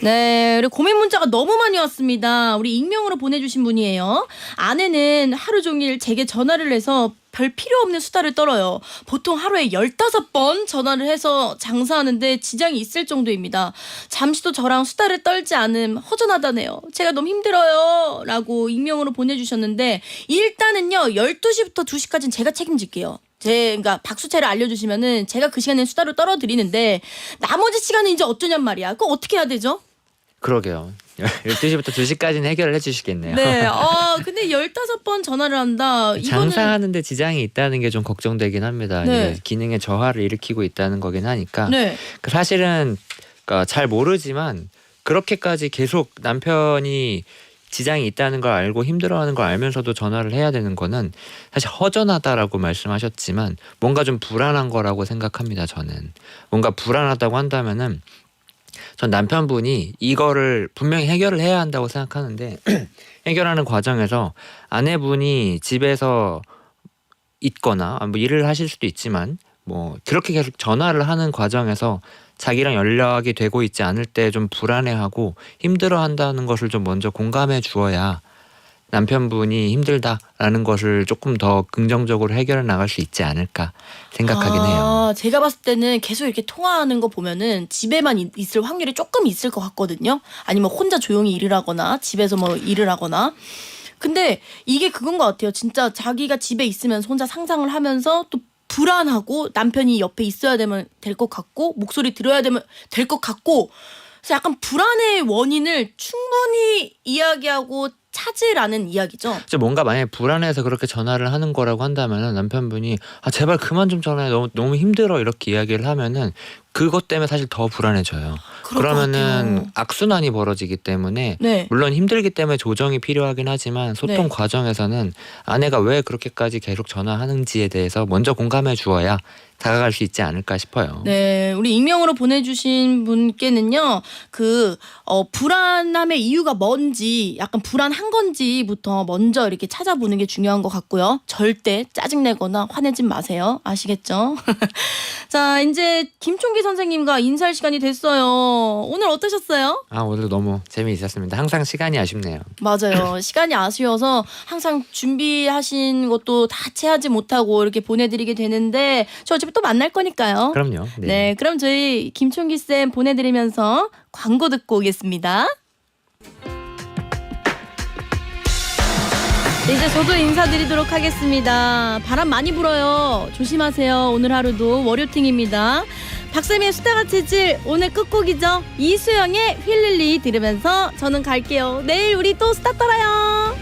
네, 그리고 고민 문자가 너무 많이 왔습니다. 우리 익명으로 보내주신 분이에요. 아내는 하루 종일 제게 전화를 해서 별 필요 없는 수다를 떨어요. 보통 하루에 15번 전화를 해서 장사하는데 지장이 있을 정도입니다. 잠시도 저랑 수다를 떨지 않음 허전하다네요. 제가 너무 힘들어요. 라고 익명으로 보내주셨는데 일단은요 12시부터 2시까지는 제가 책임질게요. 그러니까 박수채를 알려주시면은 제가 그 시간에 수다를 떨어드리는데 나머지 시간은 이제 어쩌냔 말이야. 그거 어떻게 해야 되죠? 그러게요. 12시부터 2시까지는 해결을 해주시겠네요. 네. 근데 15번 전화를 한다. 이거는 장사하는데 지장이 있다는 게 좀 걱정되긴 합니다. 네. 이게 기능에 저하를 일으키고 있다는 거긴 하니까. 네. 사실은 그러니까 잘 모르지만 그렇게까지 계속 남편이 지장이 있다는 걸 알고 힘들어하는 걸 알면서도 전화를 해야 되는 거는 사실 허전하다라고 말씀하셨지만 뭔가 좀 불안한 거라고 생각합니다. 저는 뭔가 불안하다고 한다면은 전 남편분이 이거를 분명히 해결을 해야 한다고 생각하는데 해결하는 과정에서 아내분이 집에서 있거나 뭐 일을 하실 수도 있지만 뭐 그렇게 계속 전화를 하는 과정에서 자기랑 연락이 되고 있지 않을 때 좀 불안해하고 힘들어한다는 것을 좀 먼저 공감해 주어야 남편분이 힘들다라는 것을 조금 더 긍정적으로 해결해 나갈 수 있지 않을까 생각하긴 해요. 제가 봤을 때는 계속 이렇게 통화하는 거 보면은 집에만 있을 확률이 조금 있을 것 같거든요. 아니면 혼자 조용히 일을 하거나 집에서 뭐 일을 하거나. 근데 이게 그건 것 같아요. 진짜 자기가 집에 있으면서 혼자 상상을 하면서 또 불안하고 남편이 옆에 있어야 되면 될 것 같고 목소리 들어야 되면 될 것 같고 그래서 약간 불안의 원인을 충분히 이야기하고 찾으라는 이야기죠. 뭔가 만약에 불안해서 그렇게 전화를 하는 거라고 한다면 남편분이 제발 그만 좀 전화해 너무 힘들어 이렇게 이야기를 하면은 그것 때문에 사실 더 불안해져요. 그러면은 악순환이 벌어지기 때문에 네. 물론 힘들기 때문에 조정이 필요하긴 하지만 소통 네. 과정에서는 아내가 왜 그렇게까지 계속 전화하는지에 대해서 먼저 공감해 주어야 다가갈 수 있지 않을까 싶어요. 네, 우리 익명으로 보내주신 분께는요, 불안함의 이유가 뭔지, 약간 불안한 건지부터 먼저 이렇게 찾아보는 게 중요한 것 같고요. 절대 짜증내거나 화내지 마세요. 아시겠죠? 자, 이제 김총기 선생님과 인사할 시간이 됐어요. 오늘 어떠셨어요? 오늘 너무 재미있었습니다. 항상 시간이 아쉽네요. 맞아요. 시간이 아쉬워서 항상 준비하신 것도 다 채하지 못하고 이렇게 보내드리게 되는데 저 어차피 또 만날 거니까요. 그럼요. 네, 그럼 저희 김총기 쌤 보내드리면서 광고 듣고 오겠습니다. 네, 이제 저도 인사드리도록 하겠습니다. 바람 많이 불어요. 조심하세요. 오늘 하루도 월요팅입니다. 박쌤의 수다가 체질 오늘 끝곡이죠. 이수영의 휠릴리 들으면서 저는 갈게요. 내일 우리 또 수다 떨어요.